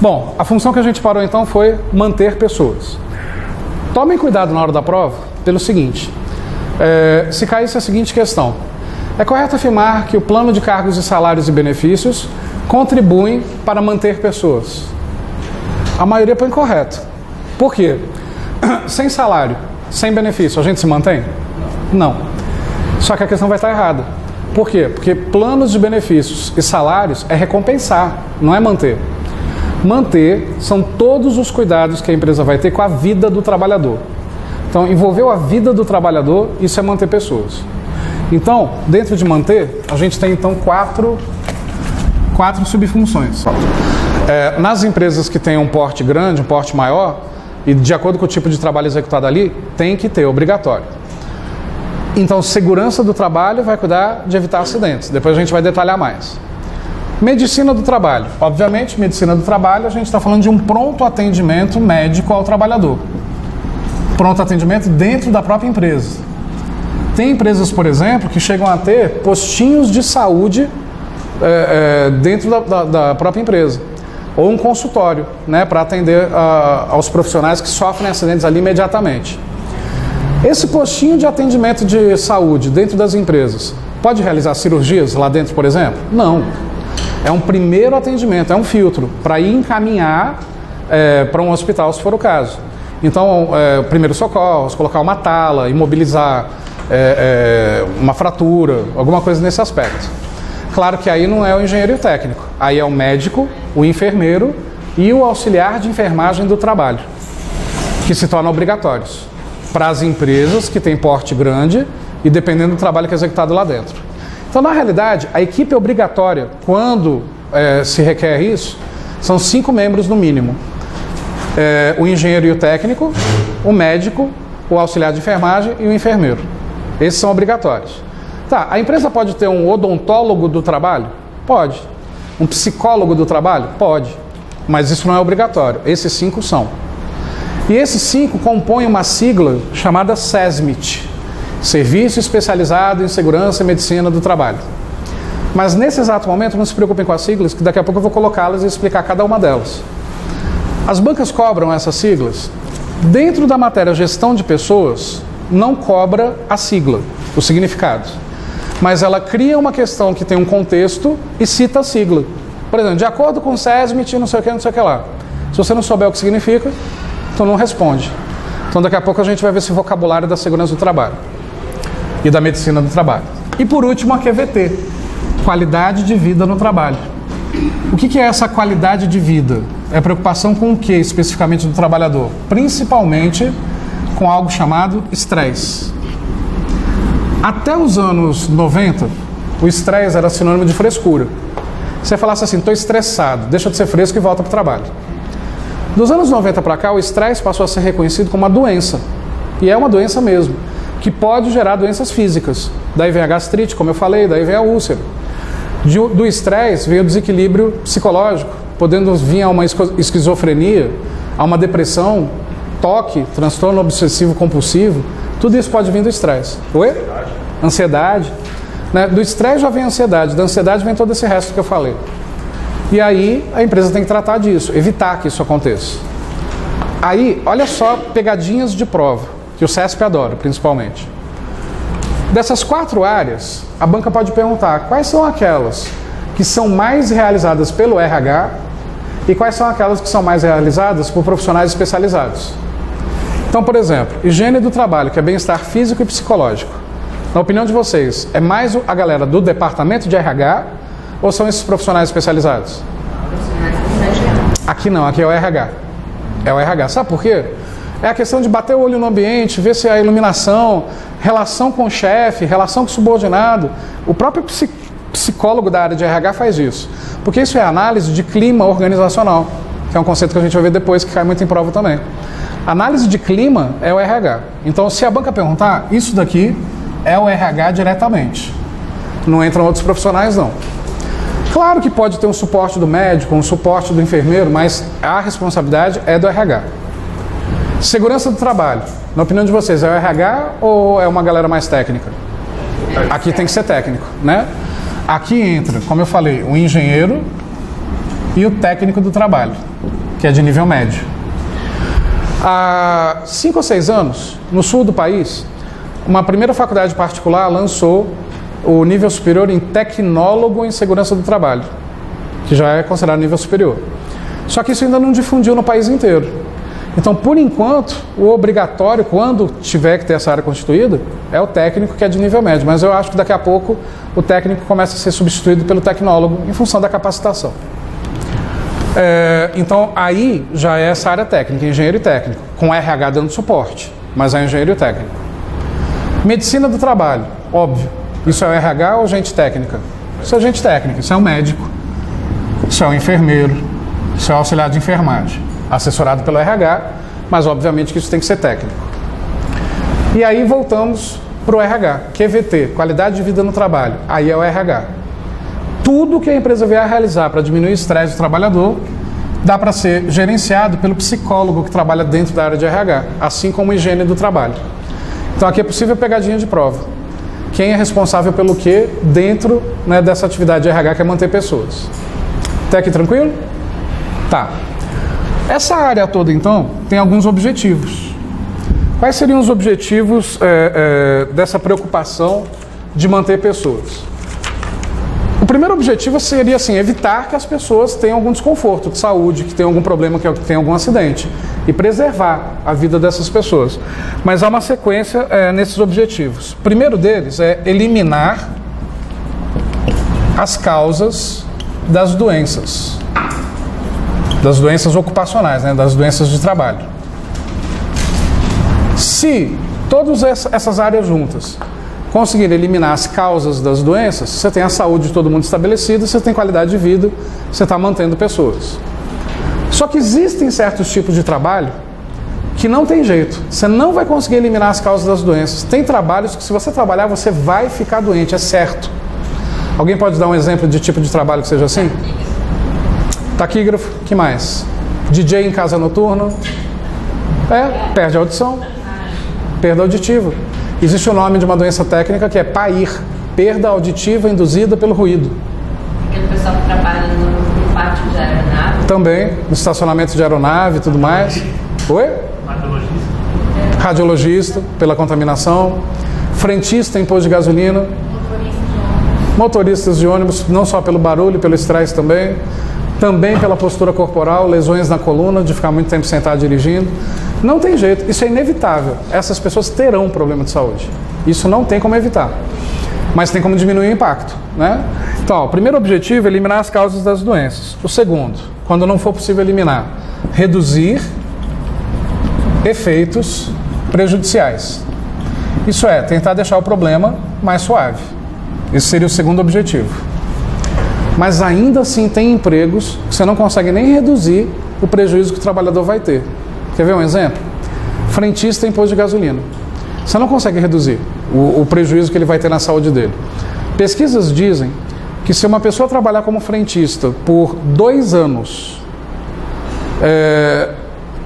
Bom, a função que a gente parou então foi manter pessoas. Tomem cuidado na hora da prova pelo seguinte, se caísse a seguinte questão: é correto afirmar que o plano de cargos e salários e benefícios contribuem para manter pessoas? A maioria põe correto. Por quê? Sem salário, sem benefício, a gente se mantém? Não. Só que a questão vai estar errada. Por quê? Porque planos de benefícios e salários é recompensar, não é manter. Manter são todos os cuidados que a empresa vai ter com a vida do trabalhador. Então, envolveu a vida do trabalhador, isso é manter pessoas. Então, dentro de manter, a gente tem então quatro subfunções. Nas empresas que têm um porte grande, um porte maior, e de acordo com o tipo de trabalho executado ali, tem que ter, obrigatório. Então, segurança do trabalho vai cuidar de evitar acidentes. Depois a gente vai detalhar mais. Medicina do trabalho. Obviamente, medicina do trabalho, a gente está falando de um pronto atendimento médico ao trabalhador. Pronto atendimento dentro da própria empresa. Tem empresas, por exemplo, que chegam a ter postinhos de saúde dentro da própria empresa. Ou um consultório, né, para atender aos profissionais que sofrem acidentes ali imediatamente. Esse postinho de atendimento de saúde dentro das empresas pode realizar cirurgias lá dentro, por exemplo? Não. É um primeiro atendimento, é um filtro para ir encaminhar para um hospital, se for o caso. Então, primeiro socorros, colocar uma tala, imobilizar uma fratura, alguma coisa nesse aspecto. Claro que aí não é o engenheiro técnico, aí é o médico, o enfermeiro e o auxiliar de enfermagem do trabalho, que se tornam obrigatórios para as empresas que têm porte grande e dependendo do trabalho que é executado lá dentro. Então, na realidade, a equipe obrigatória, quando se requer isso, são 5 membros no mínimo. O engenheiro e o técnico, o médico, o auxiliar de enfermagem e o enfermeiro. Esses são obrigatórios. Tá, a empresa pode ter um odontólogo do trabalho? Pode. Um psicólogo do trabalho? Pode. Mas isso não é obrigatório. Esses 5 são. E esses 5 compõem uma sigla chamada SESMIT, Serviço Especializado em Segurança e Medicina do Trabalho. Mas nesse exato momento, não se preocupem com as siglas, que daqui a pouco eu vou colocá-las e explicar cada uma delas. As bancas cobram essas siglas. Dentro da matéria Gestão de Pessoas, não cobra a sigla, o significado. Mas ela cria uma questão que tem um contexto e cita a sigla. Por exemplo, de acordo com o SESMIT, não sei o que lá. Se você não souber o que significa, então não responde. Então daqui a pouco a gente vai ver esse vocabulário da segurança do trabalho e da medicina do trabalho. E por último, a QVT, qualidade de vida no trabalho. O que é essa qualidade de vida? É preocupação com o que especificamente do trabalhador? Principalmente com algo chamado estresse. Até os anos 90, o estresse era sinônimo de frescura. Você falasse assim, estou estressado, deixa de ser fresco e volta para o trabalho. Dos anos 90 para cá, o estresse passou a ser reconhecido como uma doença. E é uma doença mesmo, que pode gerar doenças físicas. Daí vem a gastrite, como eu falei, daí vem a úlcera. Do estresse vem o desequilíbrio psicológico, podendo vir a uma esquizofrenia, a uma depressão, toque, transtorno obsessivo compulsivo. Tudo isso pode vir do estresse. Oi? Ansiedade. Né? Do estresse já vem a ansiedade, da ansiedade vem todo esse resto que eu falei. E aí a empresa tem que tratar disso, evitar que isso aconteça. Aí, olha só pegadinhas de prova, que o CESP adora, principalmente. Dessas 4 áreas, a banca pode perguntar quais são aquelas que são mais realizadas pelo RH e quais são aquelas que são mais realizadas por profissionais especializados. Então, por exemplo, higiene do trabalho, que é bem-estar físico e psicológico. Na opinião de vocês, é mais a galera do departamento de RH ou são esses profissionais especializados? Aqui não, aqui é o RH. É o RH. Sabe por quê? É a questão de bater o olho no ambiente, ver se a iluminação, relação com o chefe, relação com o subordinado. O próprio psicólogo da área de RH faz isso. Porque isso é análise de clima organizacional, que é um conceito que a gente vai ver depois, que cai muito em prova também. Análise de clima é o RH. Então, se a banca perguntar, isso daqui é o RH diretamente. Não entram outros profissionais, não. Claro que pode ter um suporte do médico, um suporte do enfermeiro, mas a responsabilidade é do RH. Segurança do trabalho. Na opinião de vocês, é o RH ou é uma galera mais técnica? Aqui tem que ser técnico, né? Aqui entra, como eu falei, o engenheiro, e o técnico do trabalho, que é de nível médio. Há 5 ou 6 anos, no sul do país, uma primeira faculdade particular lançou o nível superior em tecnólogo em segurança do trabalho, que já é considerado nível superior. Só que isso ainda não difundiu no país inteiro. Então, por enquanto, o obrigatório, quando tiver que ter essa área constituída, é o técnico, que é de nível médio. Mas eu acho que daqui a pouco o técnico começa a ser substituído pelo tecnólogo em função da capacitação. Então, aí já é essa área técnica, engenheiro e técnico, com RH dando suporte, mas é engenheiro e técnico. Medicina do trabalho, óbvio. Isso é o RH ou gente técnica? Isso é gente técnica, isso é um médico, isso é um enfermeiro, isso é um auxiliar de enfermagem, assessorado pelo RH, mas obviamente que isso tem que ser técnico. E aí voltamos para o RH, QVT, qualidade de vida no trabalho, aí é o RH. Tudo que a empresa vier a realizar para diminuir o estresse do trabalhador, dá para ser gerenciado pelo psicólogo que trabalha dentro da área de RH, assim como higiene do trabalho. Então aqui é possível pegadinha de prova. Quem é responsável pelo quê dentro, né, dessa atividade de RH, que é manter pessoas. Até aqui tranquilo? Tá. Essa área toda, então, tem alguns objetivos. Quais seriam os objetivos dessa preocupação de manter pessoas? O primeiro objetivo seria, assim, evitar que as pessoas tenham algum desconforto de saúde, que tenham algum problema, que tenham algum acidente, e preservar a vida dessas pessoas. Mas há uma sequência nesses objetivos. O primeiro deles é eliminar as causas das doenças ocupacionais, né, das doenças de trabalho. Se todas essas áreas juntas conseguir eliminar as causas das doenças, você tem a saúde de todo mundo estabelecida, você tem qualidade de vida, você está mantendo pessoas. Só que existem certos tipos de trabalho que não tem jeito. Você não vai conseguir eliminar as causas das doenças. Tem trabalhos que, se você trabalhar, você vai ficar doente, é certo. Alguém pode dar um exemplo de tipo de trabalho que seja assim? Taquígrafo, que mais? DJ em casa noturna. Perde a audição. Perda auditiva. Existe o nome de uma doença técnica que é PAIR, perda auditiva induzida pelo ruído. Aquele pessoal que trabalha no pátio de aeronave. Também, no estacionamento de aeronave e tudo mais. Oi? Radiologista. Radiologista, pela contaminação. Frentista em posto de gasolina. Motoristas de ônibus, não só pelo barulho, pelo estresse também. Também pela postura corporal, lesões na coluna, de ficar muito tempo sentado dirigindo. Não tem jeito, isso é inevitável. Essas pessoas terão um problema de saúde. Isso não tem como evitar. Mas tem como diminuir o impacto, né? Então, o primeiro objetivo é eliminar as causas das doenças. O segundo, quando não for possível eliminar, reduzir efeitos prejudiciais. Isso é, tentar deixar o problema mais suave. Esse seria o segundo objetivo. Mas ainda assim tem empregos que você não consegue nem reduzir o prejuízo que o trabalhador vai ter. Quer ver um exemplo? Frentista em posto de gasolina. Você não consegue reduzir o prejuízo que ele vai ter na saúde dele. Pesquisas dizem que se uma pessoa trabalhar como frentista por 2 anos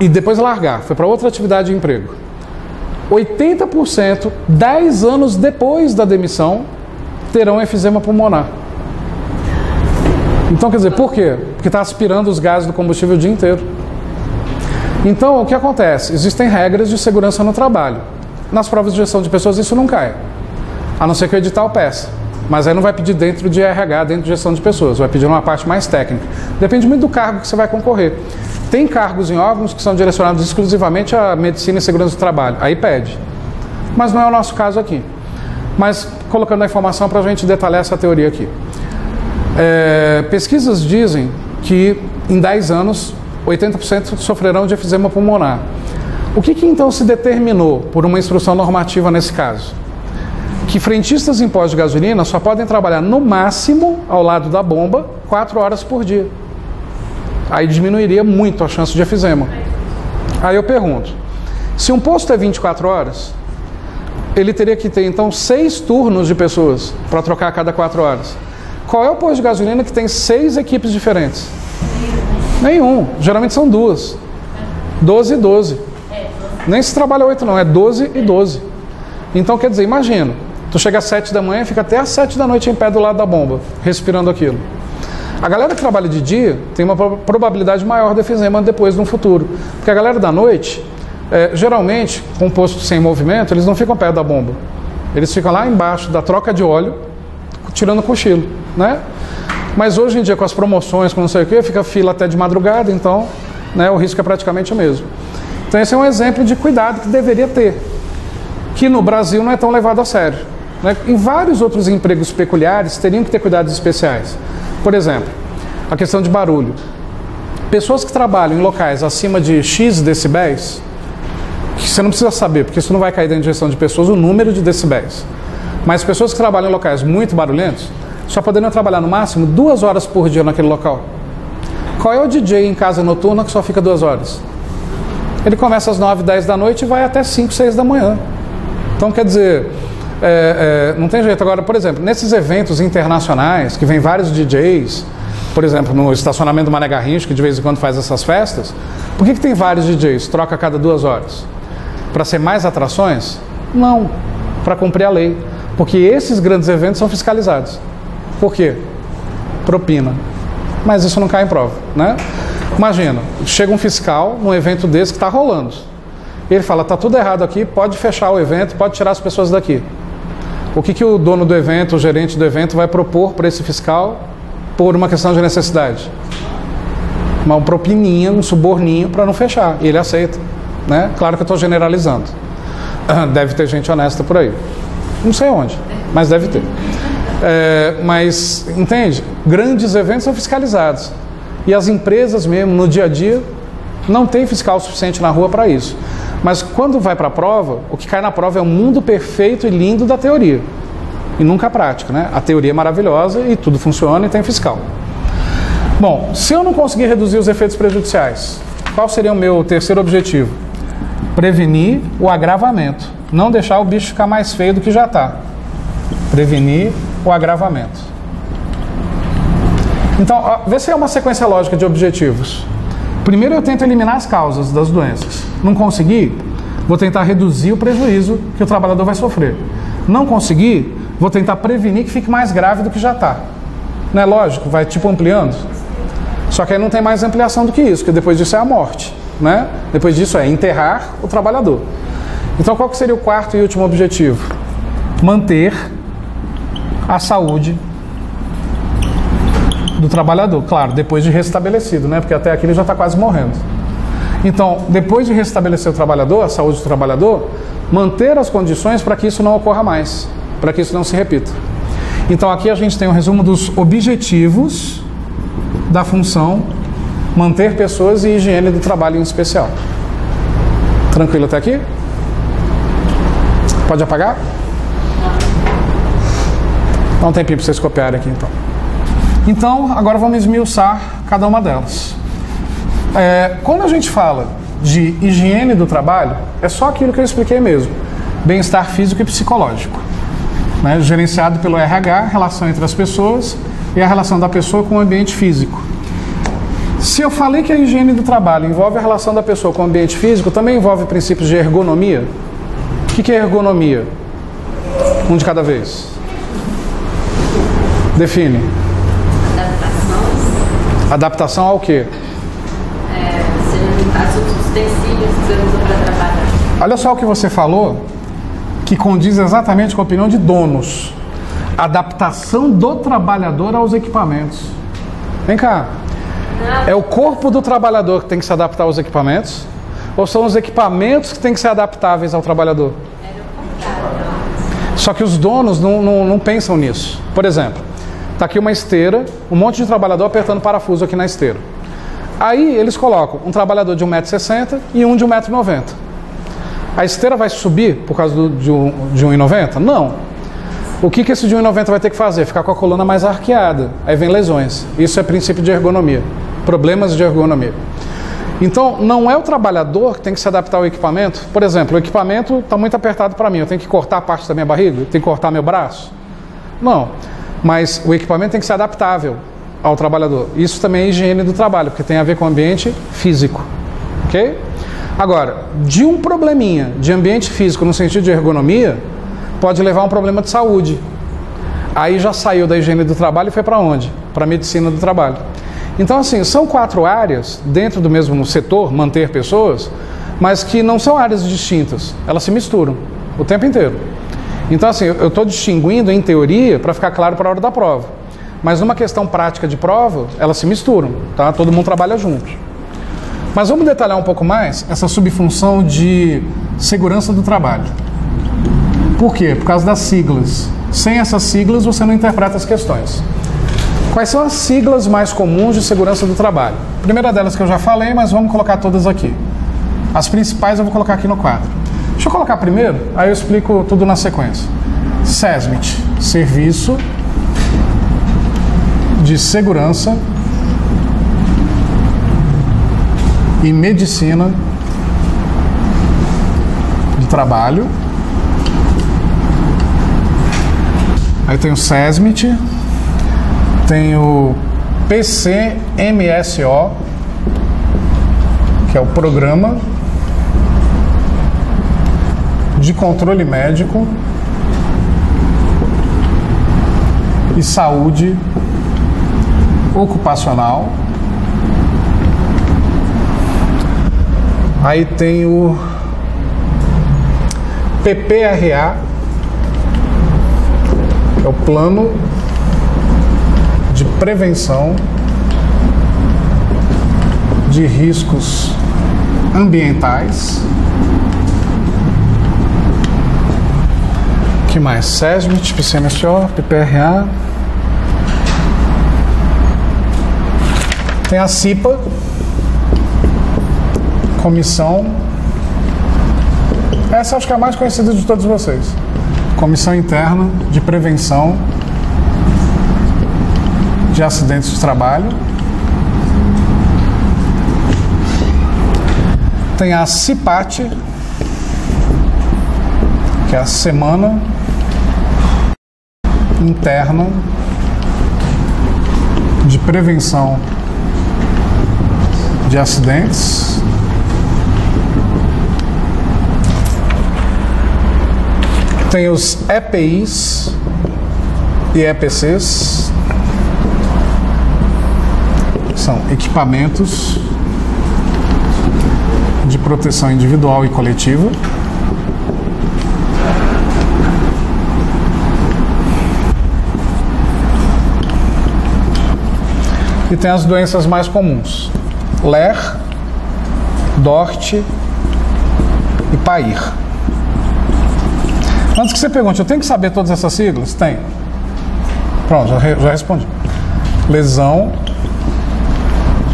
e depois largar, foi para outra atividade de emprego, 80%, 10 anos depois da demissão, terão efizema pulmonar. Então, quer dizer, por quê? Porque está aspirando os gases do combustível o dia inteiro. Então, o que acontece? Existem regras de segurança no trabalho. Nas provas de gestão de pessoas isso não cai, a não ser que o edital peça. Mas aí não vai pedir dentro de RH, dentro de gestão de pessoas, vai pedir uma parte mais técnica. Depende muito do cargo que você vai concorrer. Tem cargos em órgãos que são direcionados exclusivamente à medicina e segurança do trabalho, aí pede. Mas não é o nosso caso aqui. Mas colocando a informação para a gente detalhar essa teoria aqui. Pesquisas dizem que em 10 anos 80% sofrerão de efizema pulmonar. O que então se determinou por uma instrução normativa nesse caso? Que frentistas em postos de gasolina só podem trabalhar no máximo ao lado da bomba 4 horas por dia. Aí diminuiria muito a chance de efizema. Aí eu pergunto, se um posto é 24 horas, ele teria que ter então 6 turnos de pessoas para trocar a cada 4 horas. Qual é o posto de gasolina que tem 6 equipes diferentes? Nenhum. Geralmente são 2. 12 e 12. Nem se trabalha 8 não, é 12 e 12. Então, quer dizer, imagina, tu chega às 7 da manhã e fica até às 7 da noite em pé do lado da bomba, respirando aquilo. A galera que trabalha de dia tem uma probabilidade maior de efizema depois no futuro. Porque a galera da noite, geralmente, com o posto sem movimento, eles não ficam perto da bomba. Eles ficam lá embaixo da troca de óleo, tirando cochilo, né? Mas hoje em dia, com as promoções, com não sei o que, fica fila até de madrugada, então, né, o risco é praticamente o mesmo. Então esse é um exemplo de cuidado que deveria ter, que no Brasil não é tão levado a sério, né? Em vários outros empregos peculiares teriam que ter cuidados especiais. Por exemplo, a questão de barulho. Pessoas que trabalham em locais acima de X decibéis, que você não precisa saber, porque isso não vai cair dentro de gestão de pessoas, o número de decibéis. Mas pessoas que trabalham em locais muito barulhentos, só poderiam trabalhar no máximo 2 horas por dia naquele local. Qual é o DJ em casa noturna que só fica 2 horas? Ele começa às 9, 10 da noite e vai até 5, 6 da manhã. Então, quer dizer, não tem jeito. Agora, por exemplo, nesses eventos internacionais, que vem vários DJs, por exemplo, no estacionamento do Mané Garrincha, que de vez em quando faz essas festas, por que tem vários DJs? Troca a cada 2 horas? Para ser mais atrações? Não, para cumprir a lei. Porque esses grandes eventos são fiscalizados. Por quê? Propina. Mas isso não cai em prova, né? Imagina, chega um fiscal num evento desse que está rolando. Ele fala, está tudo errado aqui, pode fechar o evento, pode tirar as pessoas daqui. O que o dono do evento, o gerente do evento vai propor para esse fiscal por uma questão de necessidade? Uma propininha, um suborninho para não fechar. E ele aceita, né? Claro que eu estou generalizando. Deve ter gente honesta por aí. Não sei onde, mas deve ter. Mas, entende? Grandes eventos são fiscalizados. E as empresas mesmo, no dia a dia, não tem fiscal suficiente na rua para isso. Mas quando vai para a prova, o que cai na prova é o mundo perfeito e lindo da teoria. E nunca a prática, né? A teoria é maravilhosa e tudo funciona e tem fiscal. Bom, se eu não conseguir reduzir os efeitos prejudiciais, qual seria o meu terceiro objetivo? Prevenir o agravamento. Não deixar o bicho ficar mais feio do que já está. Prevenir o agravamento. Então, vê se é uma sequência lógica de objetivos. Primeiro eu tento eliminar as causas das doenças. Não conseguir, vou tentar reduzir o prejuízo que o trabalhador vai sofrer. Não conseguir, vou tentar prevenir que fique mais grave do que já está. Não é lógico? Vai tipo ampliando. Só que aí não tem mais ampliação do que isso, porque depois disso é a morte, né? Depois disso é enterrar o trabalhador. Então qual que seria o quarto e último objetivo? Manter a saúde do trabalhador, claro, depois de restabelecido, né? Porque até aqui ele já está quase morrendo. Então, depois de restabelecer o trabalhador, a saúde do trabalhador, manter as condições para que isso não ocorra mais, para que isso não se repita. Então, aqui a gente tem um resumo dos objetivos da função manter pessoas e higiene do trabalho em especial. Tranquilo até aqui? Pode apagar? Dá um tempinho para vocês copiarem aqui, então. Então, agora vamos esmiuçar cada uma delas. Quando a gente fala de higiene do trabalho, é só aquilo que eu expliquei mesmo. Bem-estar físico e psicológico. Né? Gerenciado pelo RH, relação entre as pessoas e a relação da pessoa com o ambiente físico. Se eu falei que a higiene do trabalho envolve a relação da pessoa com o ambiente físico, também envolve princípios de ergonomia. O que é ergonomia? Um de cada vez. Define. Adaptação ao quê? Os utensílios que você usa para trabalhar. Olha só o que você falou, que condiz exatamente com a opinião de donos. Adaptação do trabalhador aos equipamentos. Vem cá. É o corpo do trabalhador que tem que se adaptar aos equipamentos? Ou são os equipamentos que têm que ser adaptáveis ao trabalhador? Só que os donos não pensam nisso. Por exemplo, está aqui uma esteira, um monte de trabalhador apertando parafuso aqui na esteira. Aí eles colocam um trabalhador de 1,60 m e um de 1,90 m. A esteira vai subir por causa de 1,90 m? Não. O que esse de 1,90 m vai ter que fazer? Ficar com a coluna mais arqueada. Aí vem lesões. Isso é princípio de ergonomia. Problemas de ergonomia. Então, não é o trabalhador que tem que se adaptar ao equipamento. Por exemplo, o equipamento está muito apertado para mim. Eu tenho que cortar a parte da minha barriga? Eu tenho que cortar meu braço? Não. Mas o equipamento tem que ser adaptável ao trabalhador. Isso também é higiene do trabalho, porque tem a ver com o ambiente físico. Ok? Agora, de um probleminha de ambiente físico no sentido de ergonomia, pode levar a um problema de saúde. Aí já saiu da higiene do trabalho e foi para onde? para a medicina do trabalho. Então, assim, são 4 áreas dentro do mesmo setor, manter pessoas, mas que não são áreas distintas, elas se misturam o tempo inteiro. Então, assim, eu estou distinguindo em teoria para ficar claro para a hora da prova, mas numa questão prática de prova, elas se misturam, tá? Todo mundo trabalha junto. Mas vamos detalhar um pouco mais essa subfunção de segurança do trabalho. Por quê? Por causa das siglas. Sem essas siglas, você não interpreta as questões. Quais são as siglas mais comuns de segurança do trabalho? A primeira delas que eu já falei, mas vamos colocar todas aqui. As principais eu vou colocar aqui no quadro. Deixa eu colocar primeiro, aí eu explico tudo na sequência. SESMIT, Serviço de Segurança e Medicina do Trabalho. Aí tem o SESMIT, tem o PCMSO, que é o Programa de Controle Médico e Saúde Ocupacional. Aí tem o PPRA, que é o Plano de Prevenção de Riscos Ambientais. O que mais? SESMIT, PCMSO, PPRA. Tem a CIPA, Comissão. Essa acho que é a mais conhecida de todos vocês. Comissão Interna de Prevenção de Acidentes de Trabalho. Tem a CIPAT, que é a Semana Interna de Prevenção de Acidentes. Tem os EPIs e EPCs, são equipamentos de proteção individual e coletiva. E tem as doenças mais comuns: LER, DORT e PAIR. Antes que você pergunte, eu tenho que saber todas essas siglas? Tem. Pronto, já respondi. Lesão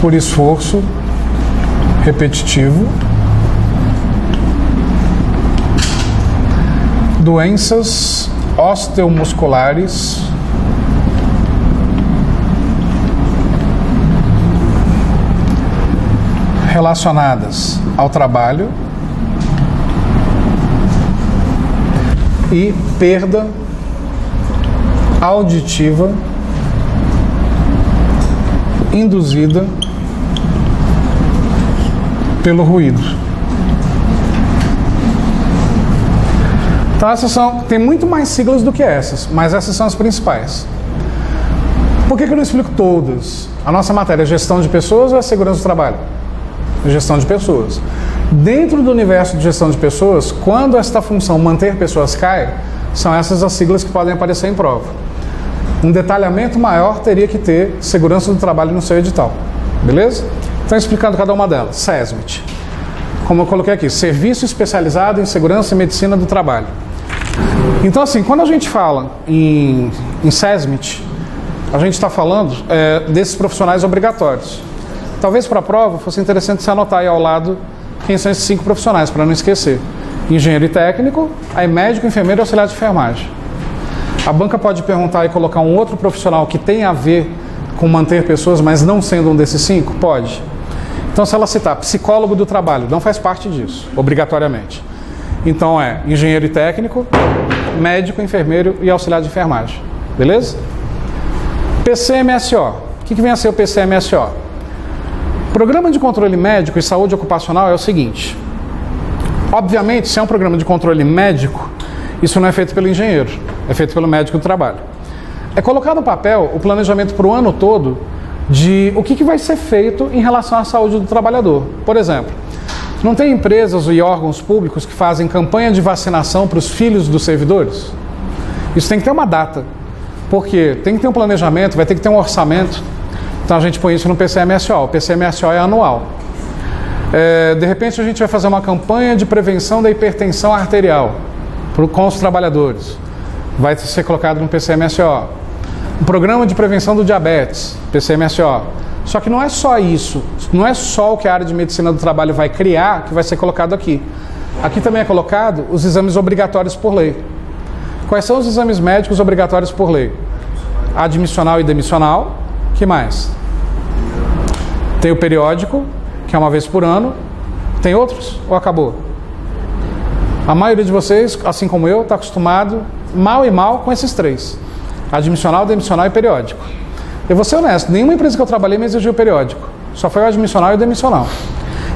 por esforço repetitivo. Doenças osteomusculares. Relacionadas ao trabalho. E perda auditiva induzida pelo ruído. Então essas tem muito mais siglas do que essas, mas essas são as principais. Por que eu não explico todas? A nossa matéria é gestão de pessoas ou é segurança do trabalho? Gestão de pessoas. Dentro do universo de gestão de pessoas, quando esta função manter pessoas cai, são essas as siglas que podem aparecer em prova. Um detalhamento maior teria que ter segurança do trabalho no seu edital. Beleza? Então, explicando cada uma delas. SESMIT. Como eu coloquei aqui, Serviço Especializado em Segurança e Medicina do Trabalho. Então, assim, quando a gente fala em SESMIT, a gente está falando desses profissionais obrigatórios. Talvez para a prova fosse interessante você anotar aí ao lado quem são esses 5 profissionais, para não esquecer. Engenheiro e técnico, aí médico, enfermeiro e auxiliar de enfermagem. A banca pode perguntar e colocar um outro profissional que tem a ver com manter pessoas, mas não sendo um desses 5? Pode. Então, se ela citar psicólogo do trabalho, não faz parte disso, obrigatoriamente. Então, é engenheiro e técnico, médico, enfermeiro e auxiliar de enfermagem. Beleza? PCMSO. O que vem a ser o PCMSO? Programa de Controle Médico e Saúde Ocupacional é o seguinte. Obviamente, se é um programa de controle médico, isso não é feito pelo engenheiro, é feito pelo médico do trabalho. é colocar no papel o planejamento para o ano todo de o que vai ser feito em relação à saúde do trabalhador. Por exemplo, não tem empresas e órgãos públicos que fazem campanha de vacinação para os filhos dos servidores? Isso tem que ter uma data, porque tem que ter um planejamento, vai ter que ter um orçamento. Então a gente põe isso no PCMSO. O PCMSO é anual. De repente a gente vai fazer uma campanha de prevenção da hipertensão arterial com os trabalhadores. Vai ser colocado no PCMSO. Um programa de prevenção do diabetes, PCMSO. Só que não é só isso, não é só o que a área de medicina do trabalho vai criar que vai ser colocado aqui. Aqui também é colocado os exames obrigatórios por lei. Quais são os exames médicos obrigatórios por lei? Admissional e demissional. Que mais? Tem o periódico, que é uma vez por ano. Tem outros? Ou acabou? A maioria de vocês, assim como eu, está acostumado mal e mal com esses três: admissional, demissional e periódico. Eu vou ser honesto, nenhuma empresa que eu trabalhei me exigiu periódico. Só foi o admissional e o demissional.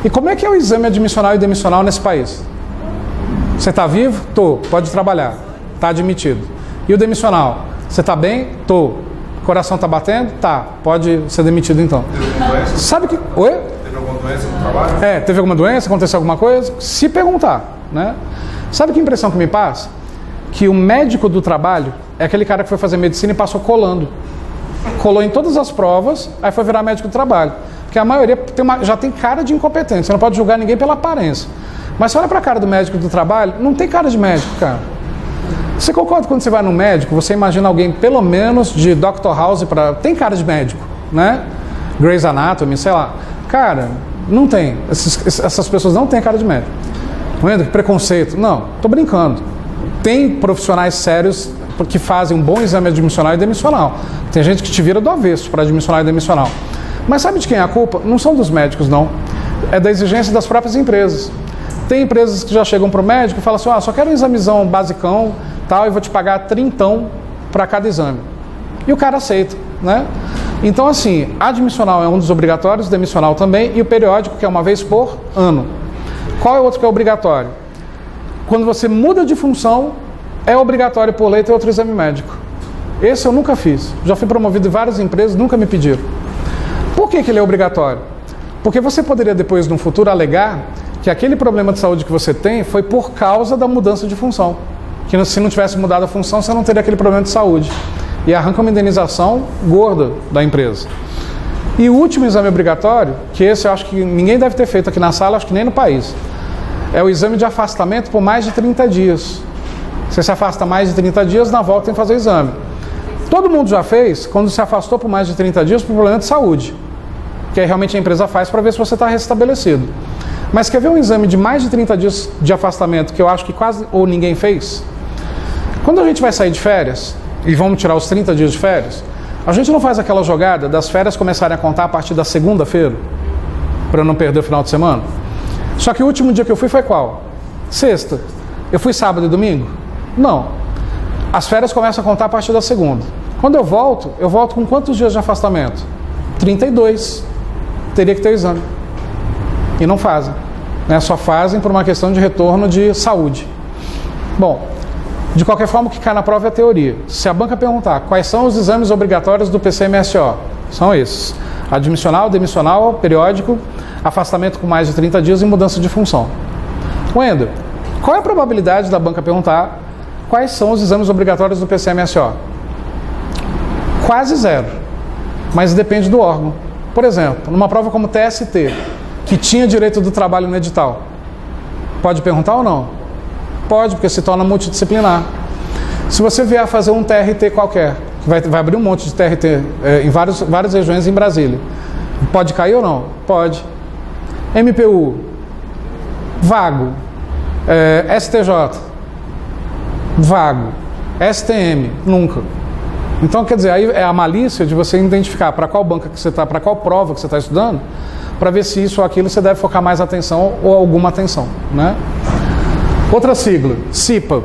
E como é que é o exame admissional e demissional nesse país? Você está vivo? Tô. Pode trabalhar. Está admitido. E o demissional? Você está bem? Tô. Coração está batendo? Tá. Pode ser demitido então. Sabe que... Oi? Teve alguma doença no trabalho? Teve alguma doença? Aconteceu alguma coisa? Se perguntar, né? Sabe que impressão que me passa? Que o médico do trabalho é aquele cara que foi fazer medicina e passou colando. Colou em todas as provas, aí foi virar médico do trabalho. Porque a maioria já tem cara de incompetente. Você não pode julgar ninguém pela aparência. Mas você olha pra cara do médico do trabalho, não tem cara de médico, cara. Você concorda que quando você vai no médico, você imagina alguém pelo menos de Dr. House para... Tem cara de médico, né? Grey's Anatomy, sei lá. Cara, não tem. Essas pessoas não têm cara de médico. Vendo que preconceito? Não, tô brincando. Tem profissionais sérios que fazem um bom exame admissional e demissional. Tem gente que te vira do avesso para admissional e demissional. Mas sabe de quem é a culpa? Não são dos médicos, não. É da exigência das próprias empresas. Tem empresas que já chegam para o médico e falam assim: só quero um examezão basicão, tal, e vou te pagar 30 para cada exame. E o cara aceita, né? Então, assim, admissional é um dos obrigatórios, demissional também, e o periódico, que é uma vez por ano. Qual é o outro que é obrigatório? Quando você muda de função, é obrigatório por lei ter outro exame médico. Esse eu nunca fiz. Já fui promovido em várias empresas, nunca me pediram. Por que ele é obrigatório? Porque você poderia depois, no futuro, alegar que aquele problema de saúde que você tem foi por causa da mudança de função. Que se não tivesse mudado a função, você não teria aquele problema de saúde. E arranca uma indenização gorda da empresa. E o último exame obrigatório, que esse eu acho que ninguém deve ter feito aqui na sala, acho que nem no país, é o exame de afastamento por mais de 30 dias. Você se afasta mais de 30 dias, na volta tem que fazer o exame. Todo mundo já fez, quando se afastou por mais de 30 dias, por problema de saúde. Que aí realmente a empresa faz para ver se você está restabelecido. Mas quer ver um exame de mais de 30 dias de afastamento, que eu acho que quase ou ninguém fez? Quando a gente vai sair de férias, e vamos tirar os 30 dias de férias, a gente não faz aquela jogada das férias começarem a contar a partir da segunda-feira, para não perder o final de semana? Só que o último dia que eu fui foi qual? Sexta. Eu fui sábado e domingo? Não. As férias começam a contar a partir da segunda. Quando eu volto com quantos dias de afastamento? 32. Teria que ter o exame. E não fazem. Né? Só fazem por uma questão de retorno de saúde. Bom, de qualquer forma, o que cai na prova é a teoria. Se a banca perguntar quais são os exames obrigatórios do PCMSO, são esses: admissional, demissional, periódico, afastamento com mais de 30 dias e mudança de função. Wendel, qual é a probabilidade da banca perguntar quais são os exames obrigatórios do PCMSO? Quase zero, mas depende do órgão. Por exemplo, numa prova como TST, que tinha direito do trabalho no edital, pode perguntar ou não? Pode, porque se torna multidisciplinar. Se você vier a fazer um TRT qualquer, vai abrir um monte de TRT em várias regiões em Brasília, pode cair ou não? Pode. MPU, vago. STJ, vago. STM, nunca. Então, quer dizer, aí é a malícia de você identificar para qual banca que você está, para qual prova que você está estudando, para ver se isso ou aquilo você deve focar mais atenção ou alguma atenção, né? Outra sigla, CIPA,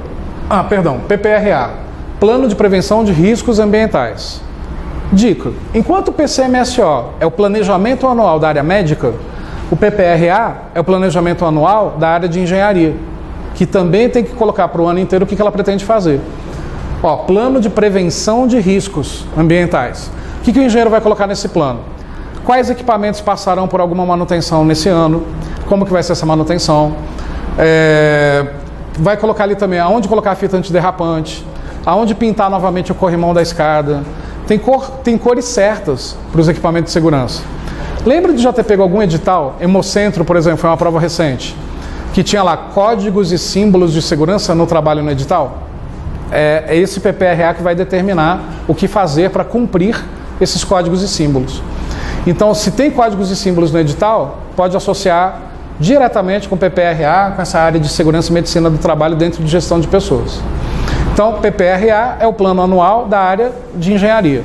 PPRA, Plano de Prevenção de Riscos Ambientais. Dica: enquanto o PCMSO é o planejamento anual da área médica, o PPRA é o planejamento anual da área de engenharia, que também tem que colocar para o ano inteiro o que ela pretende fazer. Ó, plano de prevenção de riscos ambientais. O que o engenheiro vai colocar nesse plano? Quais equipamentos passarão por alguma manutenção nesse ano? Como que vai ser essa manutenção? Vai colocar ali também aonde colocar a fita antiderrapante, aonde pintar novamente o corrimão da escada. Tem cores certas para os equipamentos de segurança. Lembra de já ter pego algum edital? Hemocentro, por exemplo, foi uma prova recente, que tinha lá códigos e símbolos de segurança no trabalho no edital? É esse PPRA que vai determinar o que fazer para cumprir esses códigos e símbolos. Então, se tem códigos e símbolos no edital, pode associar diretamente com o PPRA, com essa área de segurança e medicina do trabalho dentro de gestão de pessoas. Então, PPRA é o plano anual da área de engenharia.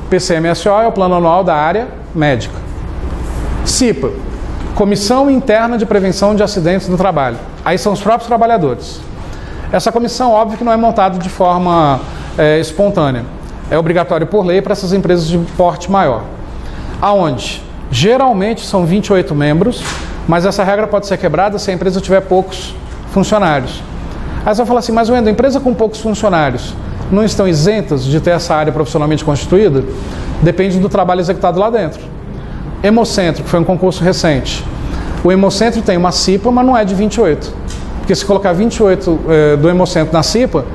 PCMSO é o plano anual da área médica. CIPA, Comissão Interna de Prevenção de Acidentes no Trabalho. Aí são os próprios trabalhadores. Essa comissão, óbvio que não é montada de forma espontânea. É obrigatório por lei para essas empresas de porte maior. Aonde? Geralmente são 28 membros, mas essa regra pode ser quebrada se a empresa tiver poucos funcionários. Aí você vai falar assim, mas Wendel, empresa com poucos funcionários não estão isentas de ter essa área profissionalmente constituída? Depende do trabalho executado lá dentro. Hemocentro, que foi um concurso recente. O Hemocentro tem uma CIPA, mas não é de 28. Porque se colocar 28 do Hemocentro na CIPA,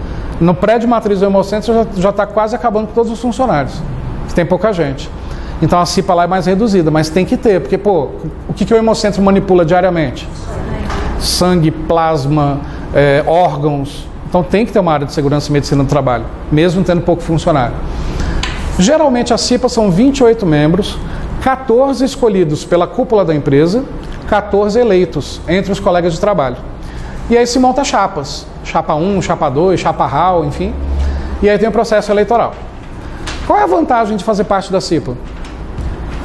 no prédio matriz do Hemocentro já está quase acabando com todos os funcionários. Tem pouca gente. Então a CIPA lá é mais reduzida, mas tem que ter, porque pô, o que o Hemocentro manipula diariamente? Sangue, plasma, órgãos. Então tem que ter uma área de segurança e medicina do trabalho, mesmo tendo pouco funcionário. Geralmente a CIPA são 28 membros, 14 escolhidos pela cúpula da empresa, 14 eleitos entre os colegas de trabalho. E aí se monta chapas, chapa 1, chapa 2, chapa RAL, enfim. E aí tem o processo eleitoral. Qual é a vantagem de fazer parte da CIPA?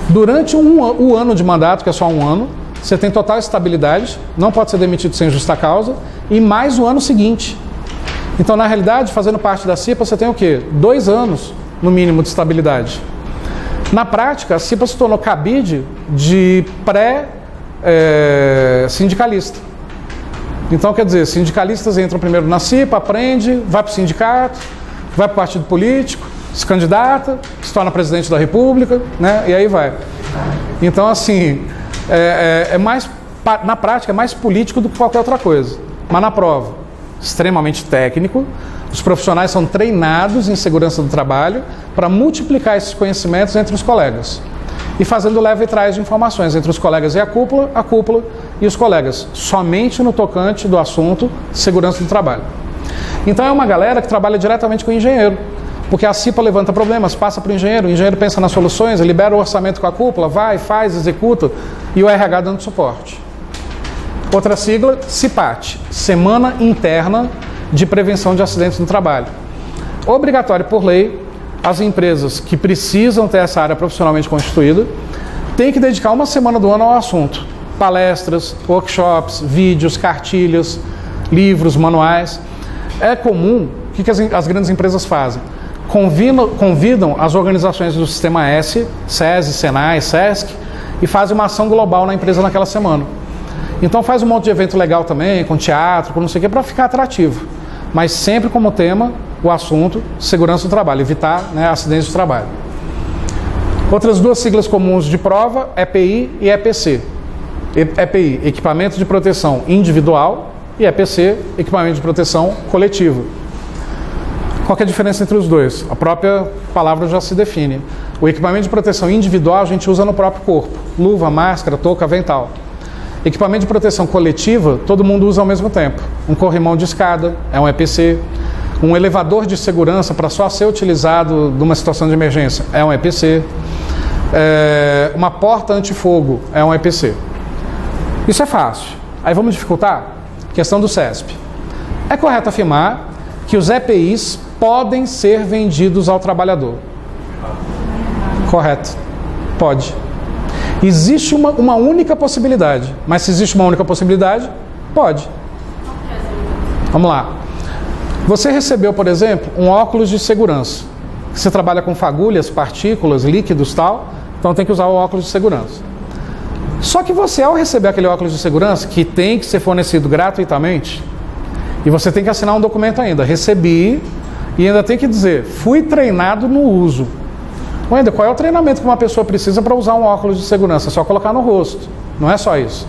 Durante o ano de mandato, que é só um ano, você tem total estabilidade, não pode ser demitido sem justa causa, e mais o ano seguinte. Então, na realidade, fazendo parte da CIPA, você tem o quê? 2 anos, no mínimo, de estabilidade. Na prática, a CIPA se tornou cabide de pré-sindicalista. Então, quer dizer, sindicalistas entram primeiro na CIPA, aprende, vai para o sindicato, vai para o partido político, se candidata, se torna presidente da República, né? E aí vai. Então, assim, na prática é mais político do que qualquer outra coisa. Mas na prova, extremamente técnico, os profissionais são treinados em segurança do trabalho para multiplicar esses conhecimentos entre os colegas. E fazendo leva e trás de informações entre os colegas e a cúpula e os colegas, somente no tocante do assunto segurança do trabalho. Então é uma galera que trabalha diretamente com o engenheiro, porque a CIPA levanta problemas, passa para o engenheiro pensa nas soluções, libera o orçamento com a cúpula, vai, faz, executa, e o RH dando suporte. Outra sigla, CIPAT, Semana Interna de Prevenção de Acidentes no Trabalho. Obrigatório por lei, as empresas que precisam ter essa área profissionalmente constituída têm que dedicar uma semana do ano ao assunto. Palestras, workshops, vídeos, cartilhas, livros, manuais. É comum, o que as grandes empresas fazem? Convidam as organizações do Sistema S, SESI, Senai, SESC, e fazem uma ação global na empresa naquela semana. Então faz um monte de evento legal também, com teatro, com não sei o que, para ficar atrativo. Mas sempre como tema o assunto segurança do trabalho, evitar acidentes de trabalho. Outras 2 siglas comuns de prova, EPI e EPC. EPI, Equipamento de Proteção Individual, e EPC, Equipamento de Proteção Coletivo. Qual que é a diferença entre os dois? A própria palavra já se define. O equipamento de proteção individual a gente usa no próprio corpo. Luva, máscara, touca, avental. Equipamento de proteção coletiva, todo mundo usa ao mesmo tempo. Um corrimão de escada, é um EPC. Um elevador de segurança para só ser utilizado numa situação de emergência, é um EPC. Uma porta antifogo, é um EPC. Isso é fácil. Aí vamos dificultar? Questão do CESP. É correto afirmar que os EPIs podem ser vendidos ao trabalhador. Correto. Pode. Existe uma única possibilidade, mas se existe uma única possibilidade, pode. Vamos lá. Você recebeu, por exemplo, um óculos de segurança. Você trabalha com fagulhas, partículas, líquidos e tal, então tem que usar o óculos de segurança. Só que você, ao receber aquele óculos de segurança, que tem que ser fornecido gratuitamente, e você tem que assinar um documento ainda, recebi E ainda tem que dizer, fui treinado no uso. Wender, qual é o treinamento que uma pessoa precisa para usar um óculos de segurança? É só colocar no rosto, não é só isso.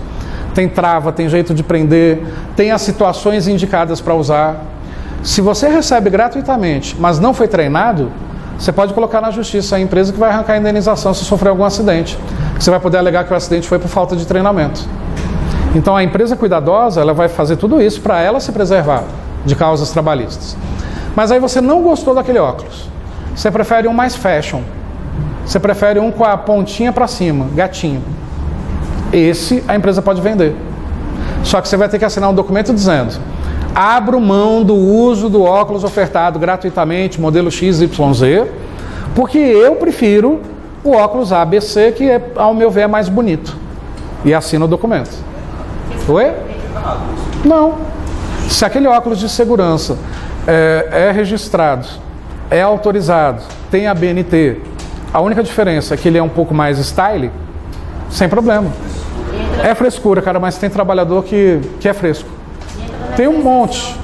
Tem trava, tem jeito de prender, tem as situações indicadas para usar. Se você recebe gratuitamente, mas não foi treinado, você pode colocar na justiça a empresa que vai arrancar a indenização se sofrer algum acidente. Você vai poder alegar que o acidente foi por falta de treinamento. Então a empresa cuidadosa, ela vai fazer tudo isso para ela se preservar de causas trabalhistas. Mas aí você não gostou daquele óculos. Você prefere um mais fashion. Você prefere um com a pontinha para cima, gatinho. Esse a empresa pode vender. Só que você vai ter que assinar um documento dizendo: abro mão do uso do óculos ofertado gratuitamente, modelo XYZ, porque eu prefiro o óculos ABC, que ao meu ver é mais bonito. E assina o documento. Oi? Não. Se aquele óculos de segurança é registrado, é autorizado, tem a BNT, a única diferença é que ele é um pouco mais style, sem problema. É frescura, cara, mas tem trabalhador que é fresco. Tem um monte.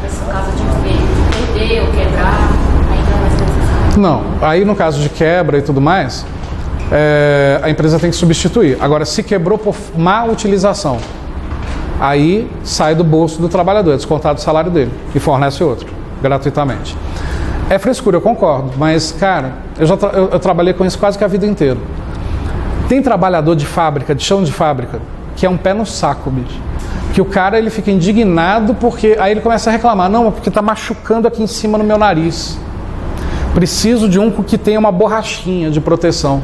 Nesse caso de perder ou quebrar, não, aí no caso de quebra e tudo mais, a empresa tem que substituir. Agora, se quebrou por má utilização, aí sai do bolso do trabalhador, é descontado o salário dele e fornece outro, gratuitamente. É frescura, eu concordo, mas, cara, eu trabalhei com isso quase que a vida inteira. Tem trabalhador de fábrica, de chão de fábrica, que é um pé no saco, bicho. Que o cara, ele fica indignado porque... Aí ele começa a reclamar. Não, porque tá machucando aqui em cima no meu nariz. Preciso de um que tenha uma borrachinha de proteção.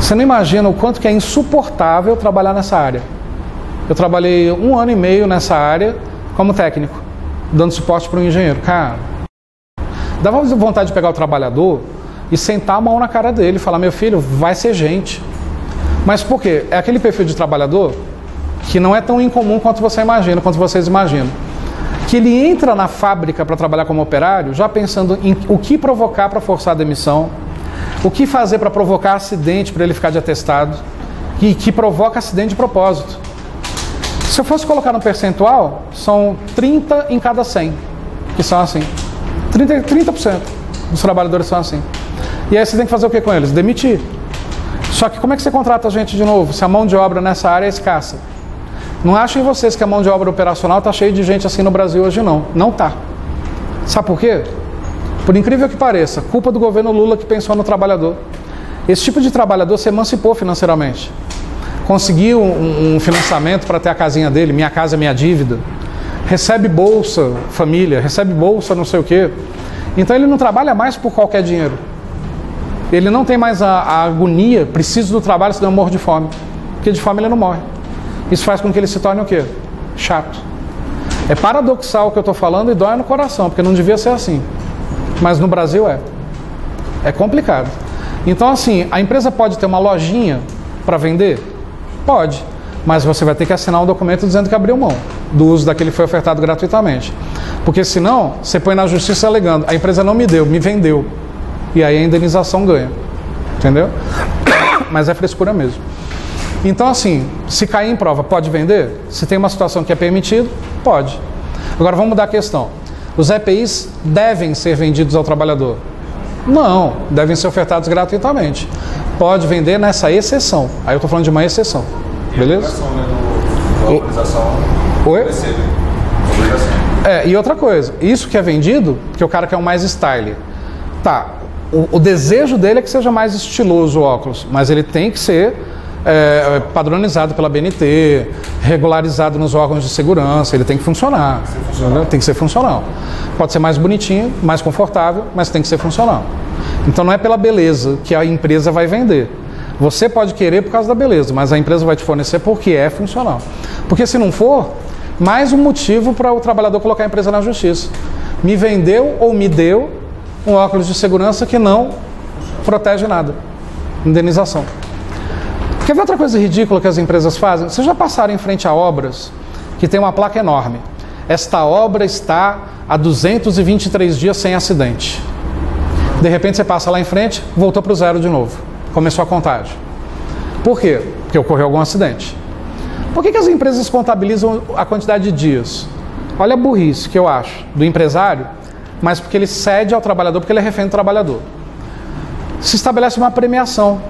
Você não imagina o quanto que é insuportável trabalhar nessa área. Eu trabalhei 1 ano e meio nessa área como técnico, dando suporte para um engenheiro. Cara, dava vontade de pegar o trabalhador e sentar a mão na cara dele e falar: meu filho, vai ser gente. Mas por quê? É aquele perfil de trabalhador que não é tão incomum quanto você imagina, quanto vocês imaginam. Que ele entra na fábrica para trabalhar como operário já pensando em o que provocar para forçar a demissão, o que fazer para provocar acidente para ele ficar de atestado, e que provoca acidente de propósito. Se eu fosse colocar no percentual, são 30 em cada 100 que são assim. 30% dos trabalhadores são assim. E aí você tem que fazer o que com eles? Demitir. Só que como é que você contrata a gente de novo, se a mão de obra nessa área é escassa? Não achem vocês que a mão de obra operacional está cheia de gente assim no Brasil hoje, não. Não está. Sabe por quê? Por incrível que pareça, culpa do governo Lula que pensou no trabalhador. Esse tipo de trabalhador se emancipou financeiramente. Conseguiu um financiamento para ter a casinha dele, minha casa, minha dívida. Recebe bolsa família, recebe bolsa não sei o quê. Então ele não trabalha mais por qualquer dinheiro. Ele não tem mais a agonia, preciso do trabalho, senão eu morro de fome. Porque de fome ele não morre. Isso faz com que ele se torne o quê? Chato. É paradoxal o que eu estou falando e dói no coração, porque não devia ser assim. Mas no Brasil é. É complicado. Então assim, a empresa pode ter uma lojinha para vender? Pode. Mas você vai ter que assinar um documento dizendo que abriu mão do uso daquele que foi ofertado gratuitamente. Porque senão, você põe na justiça alegando: a empresa não me deu, me vendeu. E aí a indenização ganha. Entendeu? Mas é frescura mesmo. Então assim, se cair em prova, pode vender? Se tem uma situação que é permitido, pode. Agora vamos mudar a questão. Os EPIs devem ser vendidos ao trabalhador? Não, devem ser ofertados gratuitamente. Pode vender nessa exceção. Aí eu estou falando de uma exceção. Beleza? Oi? E outra coisa, isso que é vendido, que o cara quer um mais style. Tá, o desejo dele é que seja mais estiloso o óculos, mas ele tem que ser padronizado pela BNT, regularizado nos órgãos de segurança, ele tem que funcionar. Tem que ser funcional. Pode ser mais bonitinho, mais confortável, mas tem que ser funcional. Então não é pela beleza que a empresa vai vender. Você pode querer por causa da beleza, mas a empresa vai te fornecer porque é funcional. Porque se não for, mais um motivo para o trabalhador colocar a empresa na justiça. Me vendeu ou me deu um óculos de segurança que não protege nada. Indenização. Quer ver outra coisa ridícula que as empresas fazem? Vocês já passaram em frente a obras que tem uma placa enorme: esta obra está há 223 dias sem acidente. De repente você passa lá em frente, voltou para o zero de novo. Começou a contagem. Por quê? Porque ocorreu algum acidente. Por que as empresas contabilizam a quantidade de dias? Olha a burrice que eu acho do empresário mas porque ele cede ao trabalhador, porque ele é refém do trabalhador. Se estabelece uma premiação.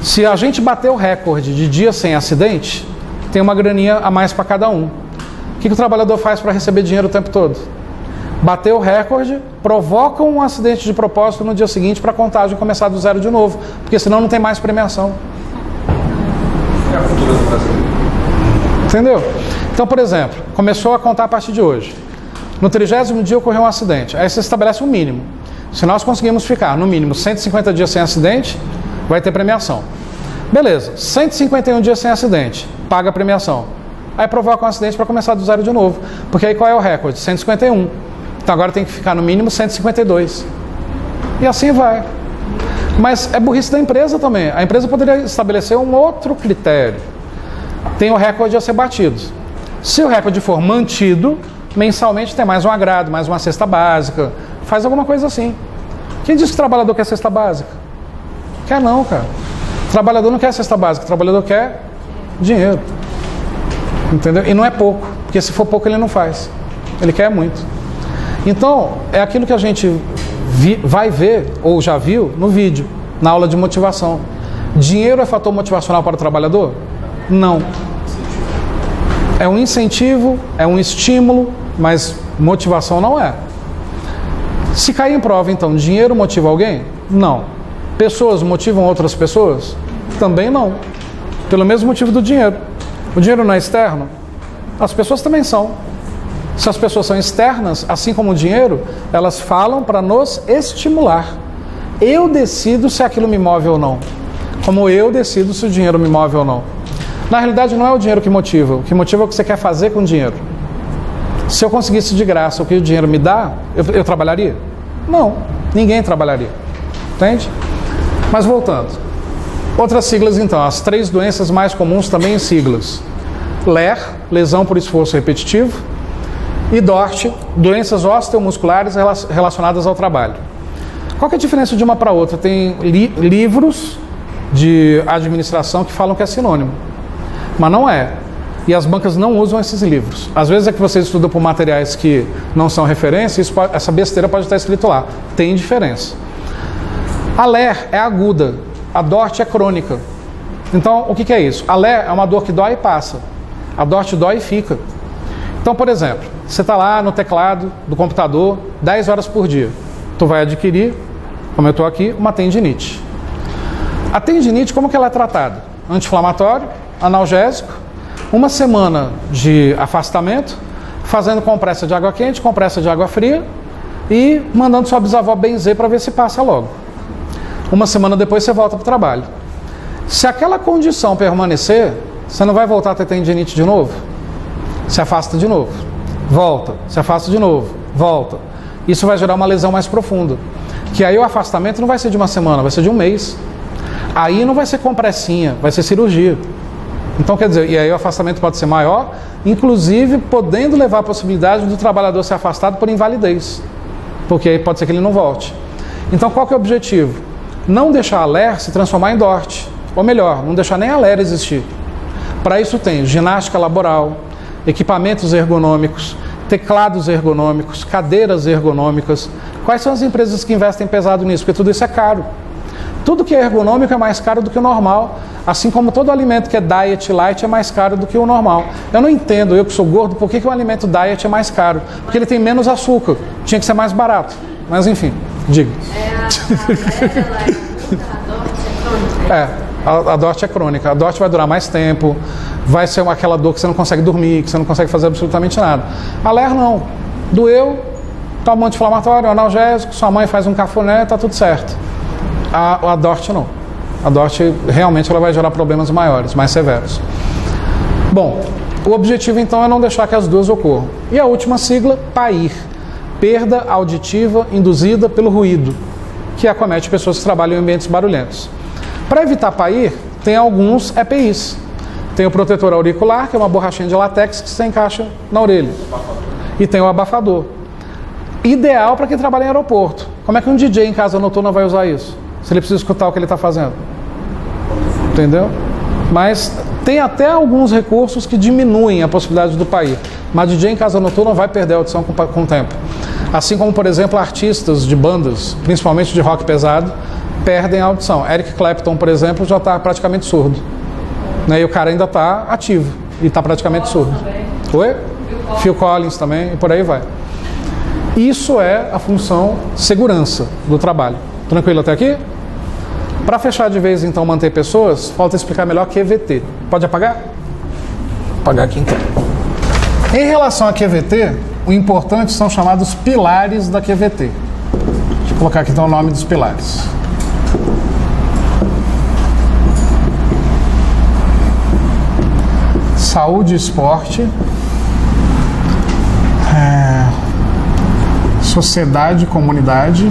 Se a gente bater o recorde de dias sem acidente, tem uma graninha a mais para cada um. O que o trabalhador faz para receber dinheiro o tempo todo? Bateu o recorde, provoca um acidente de propósito no dia seguinte para a contagem começar do zero de novo, porque senão não tem mais premiação. É a cultura do Brasil. Entendeu? Então, por exemplo, começou a contar a partir de hoje. No 30º dia ocorreu um acidente. Aí você estabelece um mínimo. Se nós conseguirmos ficar no mínimo 150 dias sem acidente, vai ter premiação. Beleza, 151 dias sem acidente, paga a premiação. Aí provoca um acidente para começar do zero de novo. Porque aí qual é o recorde? 151. Então agora tem que ficar no mínimo 152. E assim vai. Mas é burrice da empresa também. A empresa poderia estabelecer um outro critério. Tem o recorde a ser batido. Se o recorde for mantido, mensalmente tem mais um agrado, mais uma cesta básica. Faz alguma coisa assim. Quem diz que o trabalhador quer cesta básica? Quer não, cara. O trabalhador não quer cesta básica, o trabalhador quer dinheiro. Entendeu? E não é pouco, porque se for pouco ele não faz. Ele quer muito. Então, é aquilo que a gente vai ver, ou já viu, no vídeo, na aula de motivação. Dinheiro é fator motivacional para o trabalhador? Não. É um incentivo, é um estímulo, mas motivação não é. Se cair em prova, então, dinheiro motiva alguém? Não. Pessoas motivam outras pessoas? Também não. Pelo mesmo motivo do dinheiro. O dinheiro não é externo? As pessoas também são. Se as pessoas são externas, assim como o dinheiro, elas falam para nos estimular. Eu decido se aquilo me move ou não. Como eu decido se o dinheiro me move ou não. Na realidade, não é o dinheiro que motiva. O que motiva é o que você quer fazer com o dinheiro. Se eu conseguisse de graça o que o dinheiro me dá, eu trabalharia? Não, ninguém trabalharia. Entende? Mas voltando. Outras siglas então, as 3 doenças mais comuns também em siglas. LER, lesão por esforço repetitivo. E DORT, doenças osteomusculares relacionadas ao trabalho. Qual que é a diferença de uma para outra? Tem livros de administração que falam que é sinônimo. Mas não é. E as bancas não usam esses livros. Às vezes é que vocês estudam por materiais que não são referência, essa besteira pode estar escrito lá. Tem diferença. A LER é aguda, a DORT é crônica. Então, o que é isso? A LER é uma dor que dói e passa. A DORT dói e fica. Então, por exemplo, você está lá no teclado do computador 10 horas por dia. Tu vai adquirir, como eu estou aqui, uma tendinite. A tendinite, como que ela é tratada? Anti-inflamatório, analgésico, uma semana de afastamento, fazendo compressa de água quente, compressa de água fria e mandando sua bisavó benzer para ver se passa logo. Uma semana depois você volta para o trabalho. Se aquela condição permanecer, você não vai voltar a ter tendinite de novo? Se afasta de novo, volta, se afasta de novo, volta. Isso vai gerar uma lesão mais profunda. Que aí o afastamento não vai ser de uma semana, vai ser de um mês. Aí não vai ser compressinha, vai ser cirurgia. Então, quer dizer, e aí o afastamento pode ser maior, inclusive podendo levar a possibilidade do trabalhador ser afastado por invalidez. Porque aí pode ser que ele não volte. Então, qual que é o objetivo? Não deixar a LER se transformar em DORT. Ou melhor, não deixar nem a LER existir. Para isso tem ginástica laboral, equipamentos ergonômicos, teclados ergonômicos, cadeiras ergonômicas. Quais são as empresas que investem pesado nisso? Porque tudo isso é caro. Tudo que é ergonômico é mais caro do que o normal. Assim como todo alimento que é diet light é mais caro do que o normal. Eu não entendo, eu que sou gordo, por que o alimento diet é mais caro? Porque ele tem menos açúcar. Tinha que ser mais barato. Mas enfim, diga. A DORT é crônica. A DORT vai durar mais tempo. Vai ser aquela dor que você não consegue dormir, que você não consegue fazer absolutamente nada. A LER não. Doeu, toma um anti-inflamatório, um analgésico, sua mãe faz um cafuné, tá tudo certo. A DORT não. A DORT realmente ela vai gerar problemas maiores, mais severos. Bom, o objetivo então é não deixar que as duas ocorram. E a última sigla, PAIR. Perda auditiva induzida pelo ruído, que acomete pessoas que trabalham em ambientes barulhentos. Para evitar PAIR, tem alguns EPIs. Tem o protetor auricular, que é uma borrachinha de látex que você encaixa na orelha. E tem o abafador. Ideal para quem trabalha em aeroporto. Como é que um DJ em casa noturna vai usar isso? Se ele precisa escutar o que ele está fazendo. Entendeu? Mas tem até alguns recursos que diminuem a possibilidade do PAIR. Mas DJ em casa noturna vai perder a audição com o tempo. Assim como, por exemplo, artistas de bandas, principalmente de rock pesado, perdem a audição. Eric Clapton, por exemplo, já está praticamente surdo. Né? E o cara ainda está ativo e está praticamente surdo. Oi? Phil Collins também, e por aí vai. Isso é a função segurança do trabalho. Tranquilo até aqui? Para fechar de vez, então, manter pessoas, falta explicar melhor QVT. Pode apagar? Vou apagar aqui então. Em relação a QVT, o importante são chamados pilares da QVT. Deixa eu colocar aqui então o nome dos pilares. Saúde e esporte. Sociedade e comunidade.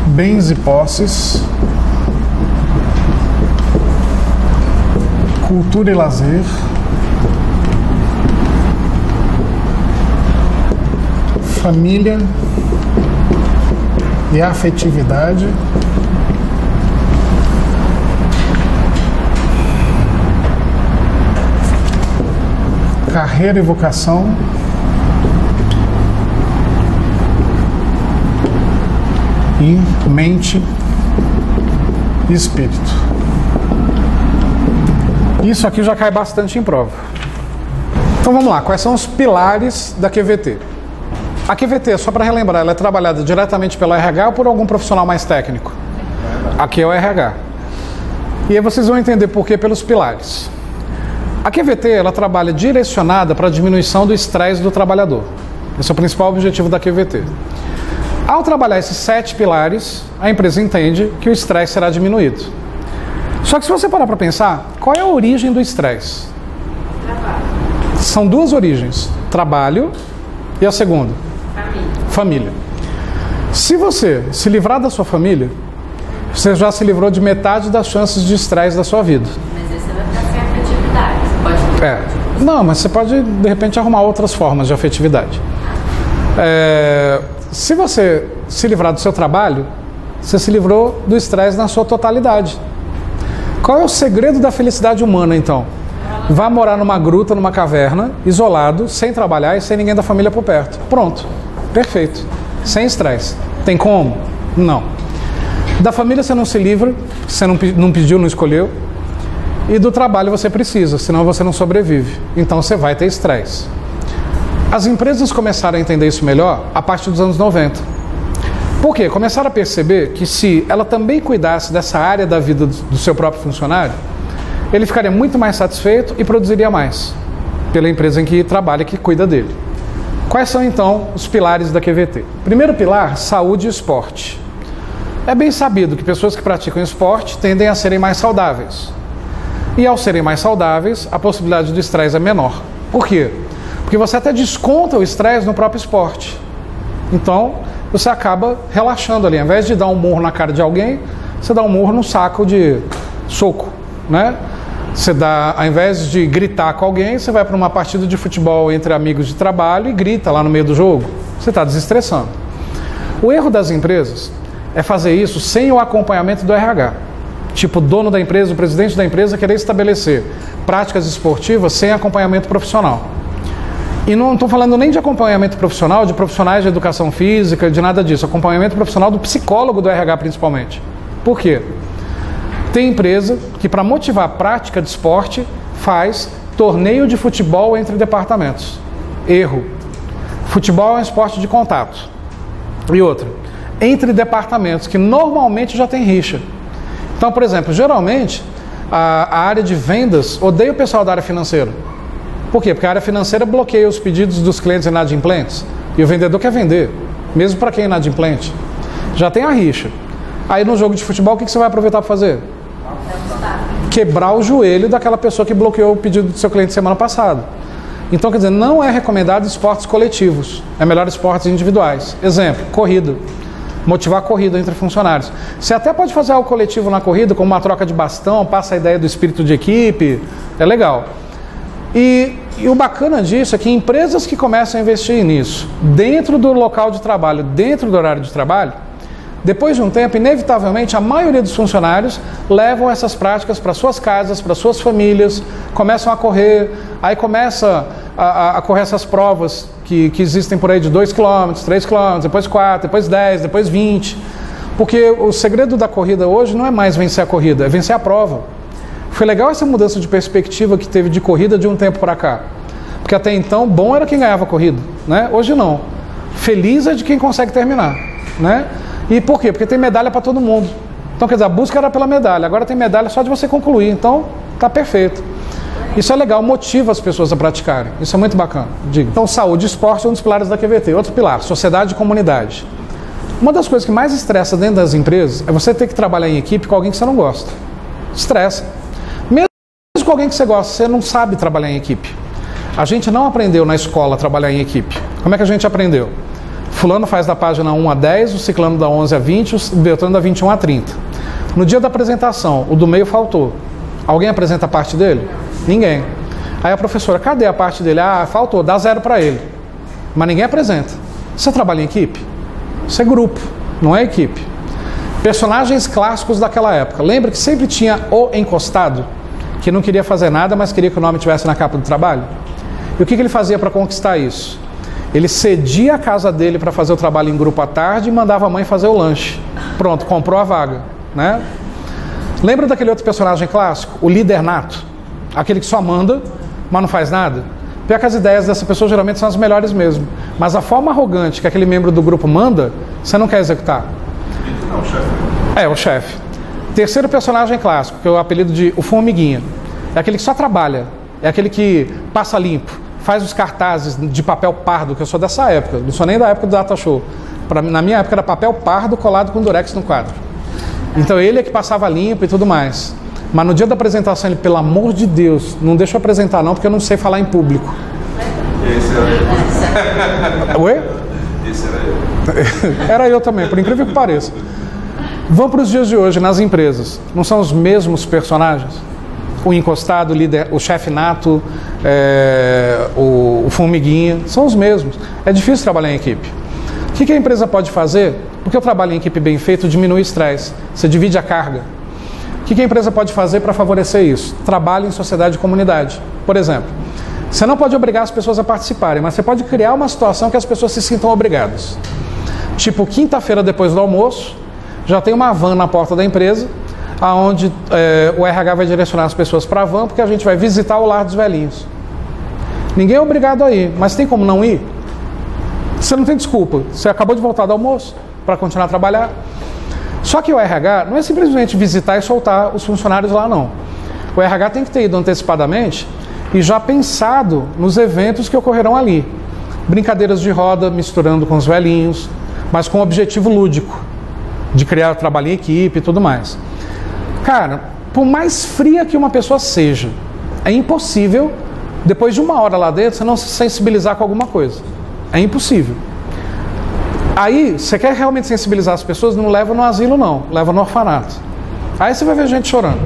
Bens e posses. Cultura e lazer. Família e afetividade. Carreira e vocação. E mente e espírito. Isso aqui já cai bastante em prova. Então vamos lá, quais são os pilares da QVT? A QVT, só para relembrar, ela é trabalhada diretamente pelo RH ou por algum profissional mais técnico? Aqui é o RH. E aí vocês vão entender por que pelos pilares. A QVT, ela trabalha direcionada para a diminuição do estresse do trabalhador. Esse é o principal objetivo da QVT. Ao trabalhar esses 7 pilares, a empresa entende que o estresse será diminuído. Só que se você parar para pensar, qual é a origem do estresse? Trabalho. São 2 origens, trabalho e a segunda? Família. Se você se livrar da sua família, você já se livrou de metade das chances de estresse da sua vida. Mas esse vai ficar sem afetividade. Você pode... Não, mas você pode, de repente, arrumar outras formas de afetividade. Se você se livrar do seu trabalho, você se livrou do estresse na sua totalidade. Qual é o segredo da felicidade humana, então? Vá morar numa gruta, numa caverna, isolado, sem trabalhar e sem ninguém da família por perto. Pronto. Perfeito. Sem estresse. Tem como? Não. Da família você não se livra, você não pediu, não escolheu. E do trabalho você precisa, senão você não sobrevive. Então você vai ter estresse. As empresas começaram a entender isso melhor a partir dos anos 90. Por quê? Começaram a perceber que se ela também cuidasse dessa área da vida do seu próprio funcionário, ele ficaria muito mais satisfeito e produziria mais pela empresa em que trabalha e que cuida dele. Quais são então os pilares da QVT? Primeiro pilar, saúde e esporte. É bem sabido que pessoas que praticam esporte tendem a serem mais saudáveis. E ao serem mais saudáveis, a possibilidade do estresse é menor. Por quê? Porque você até desconta o estresse no próprio esporte. Então, você acaba relaxando ali. Ao invés de dar um murro na cara de alguém, você dá um murro no saco de soco, né? Você dá, ao invés de gritar com alguém, você vai para uma partida de futebol entre amigos de trabalho e grita lá no meio do jogo. Você está desestressando. O erro das empresas é fazer isso sem o acompanhamento do RH. Tipo, o dono da empresa, o presidente da empresa querer estabelecer práticas esportivas sem acompanhamento profissional. E não estou falando nem de acompanhamento profissional, de profissionais de educação física, de nada disso. Acompanhamento profissional do psicólogo do RH, principalmente. Por quê? Tem empresa que, para motivar a prática de esporte, faz torneio de futebol entre departamentos. Erro. Futebol é um esporte de contato. E outra, entre departamentos que normalmente já tem rixa. Então, por exemplo, geralmente, a área de vendas odeia o pessoal da área financeira. Por quê? Porque a área financeira bloqueia os pedidos dos clientes inadimplentes e o vendedor quer vender, mesmo para quem é inadimplente. Já tem a rixa. Aí no jogo de futebol, o que você vai aproveitar para fazer? Quebrar o joelho daquela pessoa que bloqueou o pedido do seu cliente semana passada. Então, quer dizer, não é recomendado esportes coletivos. É melhor esportes individuais. Exemplo, corrida. Motivar a corrida entre funcionários. Você até pode fazer algo coletivo na corrida, como uma troca de bastão, passa a ideia do espírito de equipe. É legal. E o bacana disso é que empresas que começam a investir nisso, dentro do local de trabalho, dentro do horário de trabalho, Depois de um tempo, inevitavelmente, a maioria dos funcionários levam essas práticas para suas casas, para suas famílias, começam a correr, aí começa a correr essas provas que existem por aí de 2 km, 3 km, depois 4, depois 10, depois 20. Porque o segredo da corrida hoje não é mais vencer a corrida, é vencer a prova. Foi legal essa mudança de perspectiva que teve de corrida de um tempo para cá. Porque até então, bom era quem ganhava a corrida, né? Hoje não. Feliz é de quem consegue terminar, né? E por quê? Porque tem medalha para todo mundo. Então, quer dizer, a busca era pela medalha, agora tem medalha só de você concluir. Então, tá perfeito. Isso é legal, motiva as pessoas a praticarem. Isso é muito bacana. Digo. Então, saúde e esporte é um dos pilares da QVT. Outro pilar, sociedade e comunidade. Uma das coisas que mais estressa dentro das empresas é você ter que trabalhar em equipe com alguém que você não gosta. Estressa. Mesmo com alguém que você gosta, você não sabe trabalhar em equipe. A gente não aprendeu na escola a trabalhar em equipe. Como é que a gente aprendeu? Fulano faz da página 1 a 10, o ciclano da 11 a 20, o Beltrano da 21 a 30. No dia da apresentação, o do meio faltou. Alguém apresenta a parte dele? Ninguém. Aí a professora, cadê a parte dele? Ah, faltou, dá 0 para ele. Mas ninguém apresenta. Você trabalha em equipe? Isso é grupo, não é equipe. Personagens clássicos daquela época. Lembra que sempre tinha o encostado, que não queria fazer nada, mas queria que o nome estivesse na capa do trabalho? E o que ele fazia para conquistar isso? Ele cedia a casa dele para fazer o trabalho em grupo à tarde e mandava a mãe fazer o lanche. Pronto, comprou a vaga, né? Lembra daquele outro personagem clássico? O líder nato. Aquele que só manda, mas não faz nada? Pior que as ideias dessa pessoa geralmente são as melhores mesmo. Mas a forma arrogante que aquele membro do grupo manda, você não quer executar. Não, o chefe. É, o chefe. Terceiro personagem clássico, que é o apelido de o formiguinha. É aquele que só trabalha. É aquele que passa limpo. Faz os cartazes de papel pardo, que eu sou dessa época, não sou nem da época do Data Show. Na minha época era papel pardo colado com durex no quadro. Então ele é que passava limpo e tudo mais. Mas no dia da apresentação ele, pelo amor de Deus, não deixa eu apresentar não, porque eu não sei falar em público. Esse era eu. Oi? Esse era eu. Era eu também, por incrível que pareça. Vamos para os dias de hoje, nas empresas. Não são os mesmos personagens? O encostado, o líder, o chefe nato, o formiguinha, são os mesmos. É difícil trabalhar em equipe. O que a empresa pode fazer? Porque o trabalho em equipe bem feito diminui o estresse, você divide a carga. O que a empresa pode fazer para favorecer isso? Trabalho em sociedade e comunidade. Por exemplo, você não pode obrigar as pessoas a participarem, mas você pode criar uma situação que as pessoas se sintam obrigadas. Tipo, quinta-feira depois do almoço, já tem uma van na porta da empresa, onde o RH vai direcionar as pessoas para a van, porque a gente vai visitar o lar dos velhinhos. Ninguém é obrigado a ir, mas tem como não ir? Você não tem desculpa, você acabou de voltar do almoço para continuar a trabalhar. Só que o RH não é simplesmente visitar e soltar os funcionários lá, não. O RH tem que ter ido antecipadamente e já pensado nos eventos que ocorrerão ali. Brincadeiras de roda misturando com os velhinhos, mas com um objetivo lúdico, de criar trabalho em equipe e tudo mais. Cara, por mais fria que uma pessoa seja, é impossível, depois de 1 hora lá dentro, você não se sensibilizar com alguma coisa. É impossível. Aí, você quer realmente sensibilizar as pessoas, não leva no asilo não, leva no orfanato. Aí você vai ver gente chorando,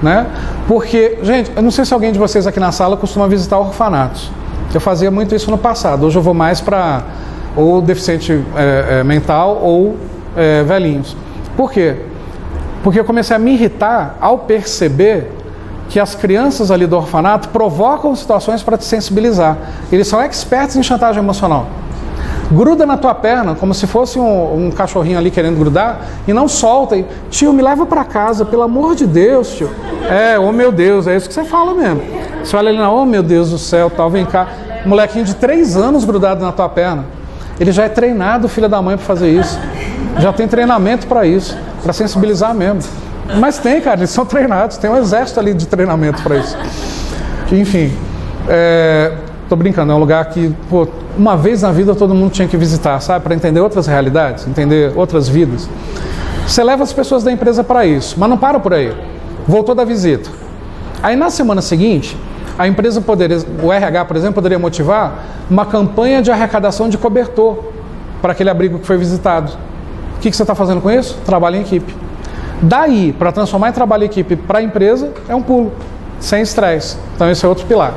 né? Porque, gente, eu não sei se alguém de vocês aqui na sala costuma visitar orfanatos. Eu fazia muito isso no passado, hoje eu vou mais para ou deficiente mental ou velhinhos. Por quê? Porque eu comecei a me irritar ao perceber que as crianças ali do orfanato provocam situações para te sensibilizar. Eles são expertos em chantagem emocional. Gruda na tua perna, como se fosse um cachorrinho ali querendo grudar, e não solta. E, tio, me leva para casa, pelo amor de Deus, tio. Oh meu Deus, é isso que você fala mesmo. Você olha ali na, oh meu Deus do céu, tal, vem cá. Molequinho de 3 anos grudado na tua perna. Ele já é treinado, filho da mãe, para fazer isso. Já tem treinamento para isso, para sensibilizar mesmo. Mas tem, cara, eles são treinados, tem um exército ali de treinamento para isso. Enfim, tô brincando, é um lugar que, pô, uma vez na vida todo mundo tinha que visitar, sabe? Para entender outras realidades, entender outras vidas. Você leva as pessoas da empresa para isso, mas não para por aí. Voltou da visita. Aí na semana seguinte, a empresa poderia, o RH, por exemplo, poderia motivar uma campanha de arrecadação de cobertor para aquele abrigo que foi visitado. O que você está fazendo com isso? Trabalho em equipe. Daí, para transformar em trabalho em equipe para a empresa, é um pulo, sem estresse. Então esse é outro pilar.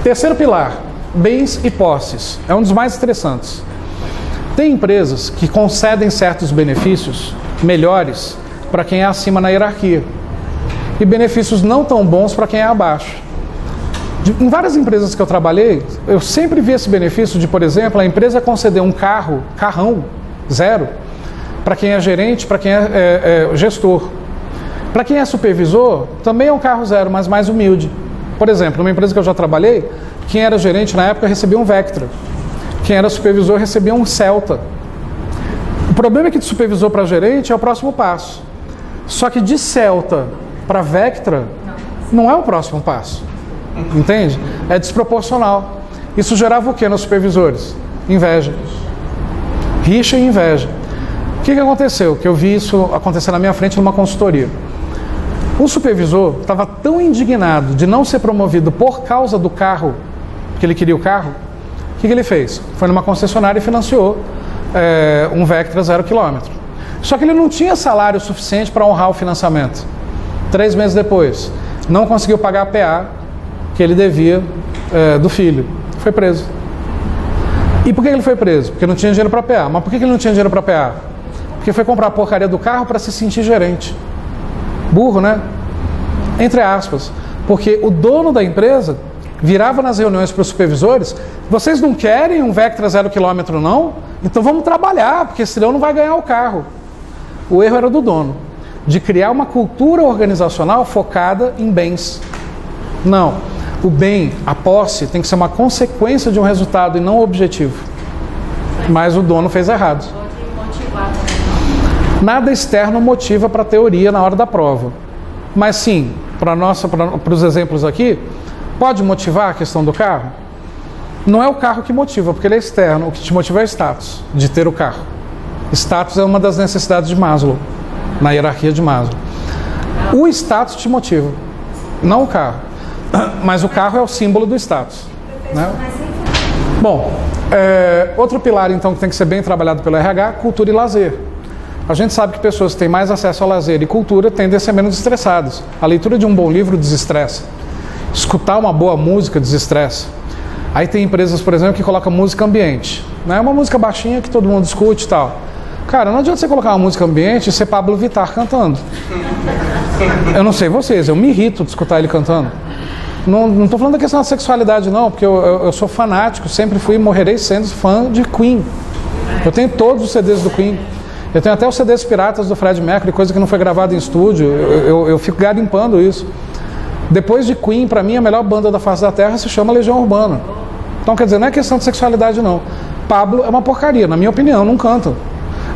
Terceiro pilar, bens e posses. É um dos mais estressantes. Tem empresas que concedem certos benefícios melhores para quem é acima na hierarquia e benefícios não tão bons para quem é abaixo. Em várias empresas que eu trabalhei, eu sempre vi esse benefício de, por exemplo, a empresa conceder um carrão, zero, para quem é gerente, para quem é gestor. Para quem é supervisor, também é um carro zero, mas mais humilde. Por exemplo, numa empresa que eu já trabalhei, quem era gerente na época recebia um Vectra. Quem era supervisor recebia um Celta. O problema é que de supervisor para gerente é o próximo passo. Só que de Celta para Vectra não é o próximo passo. Entende? É desproporcional. Isso gerava o que nos supervisores? Inveja. Rixa e inveja. O que aconteceu? Que eu vi isso acontecer na minha frente numa consultoria. O supervisor estava tão indignado de não ser promovido por causa do carro, que ele queria o carro, o que ele fez? Foi numa concessionária e financiou um Vectra 0 km. Só que ele não tinha salário suficiente para honrar o financiamento. 3 meses depois, não conseguiu pagar a PA que ele devia do filho. Foi preso. E por que ele foi preso? Porque não tinha dinheiro para PA. Mas por que ele não tinha dinheiro para PA? Porque foi comprar a porcaria do carro para se sentir gerente. Burro, né? Entre aspas. Porque o dono da empresa virava nas reuniões para os supervisores: vocês não querem um Vectra 0 km não? Então vamos trabalhar, porque senão não vai ganhar o carro. O erro era do dono, de criar uma cultura organizacional focada em bens. Não. O bem, a posse, tem que ser uma consequência de um resultado e não um objetivo. Mas o dono fez errado. Nada externo motiva para a teoria na hora da prova. Mas sim, para os exemplos aqui, pode motivar a questão do carro? Não é o carro que motiva, porque ele é externo. O que te motiva é o status de ter o carro. Status é uma das necessidades de Maslow, na hierarquia de Maslow. O status te motiva, não o carro. Mas o carro é o símbolo do status, né? Bom, outro pilar então que tem que ser bem trabalhado pelo RH, cultura e lazer. A gente sabe que pessoas que têm mais acesso ao lazer e cultura tendem a ser menos estressadas. A leitura de um bom livro desestressa. Escutar uma boa música desestressa. Aí tem empresas, por exemplo, que colocam música ambiente, né? Uma música baixinha que todo mundo escute e tal. Cara, não adianta você colocar uma música ambiente e ser Pablo Vittar cantando. Eu não sei vocês, eu me irrito de escutar ele cantando. Não estou falando da questão da sexualidade não, porque eu sou fanático, sempre fui e morrerei sendo fã de Queen. Eu tenho todos os CDs do Queen. Eu tenho até os CDs piratas do Fred Mercury, coisa que não foi gravada em estúdio. Eu fico garimpando isso. Depois de Queen, para mim, a melhor banda da face da Terra se chama Legião Urbana. Então, quer dizer, não é questão de sexualidade não. Pablo é uma porcaria, na minha opinião, não canta.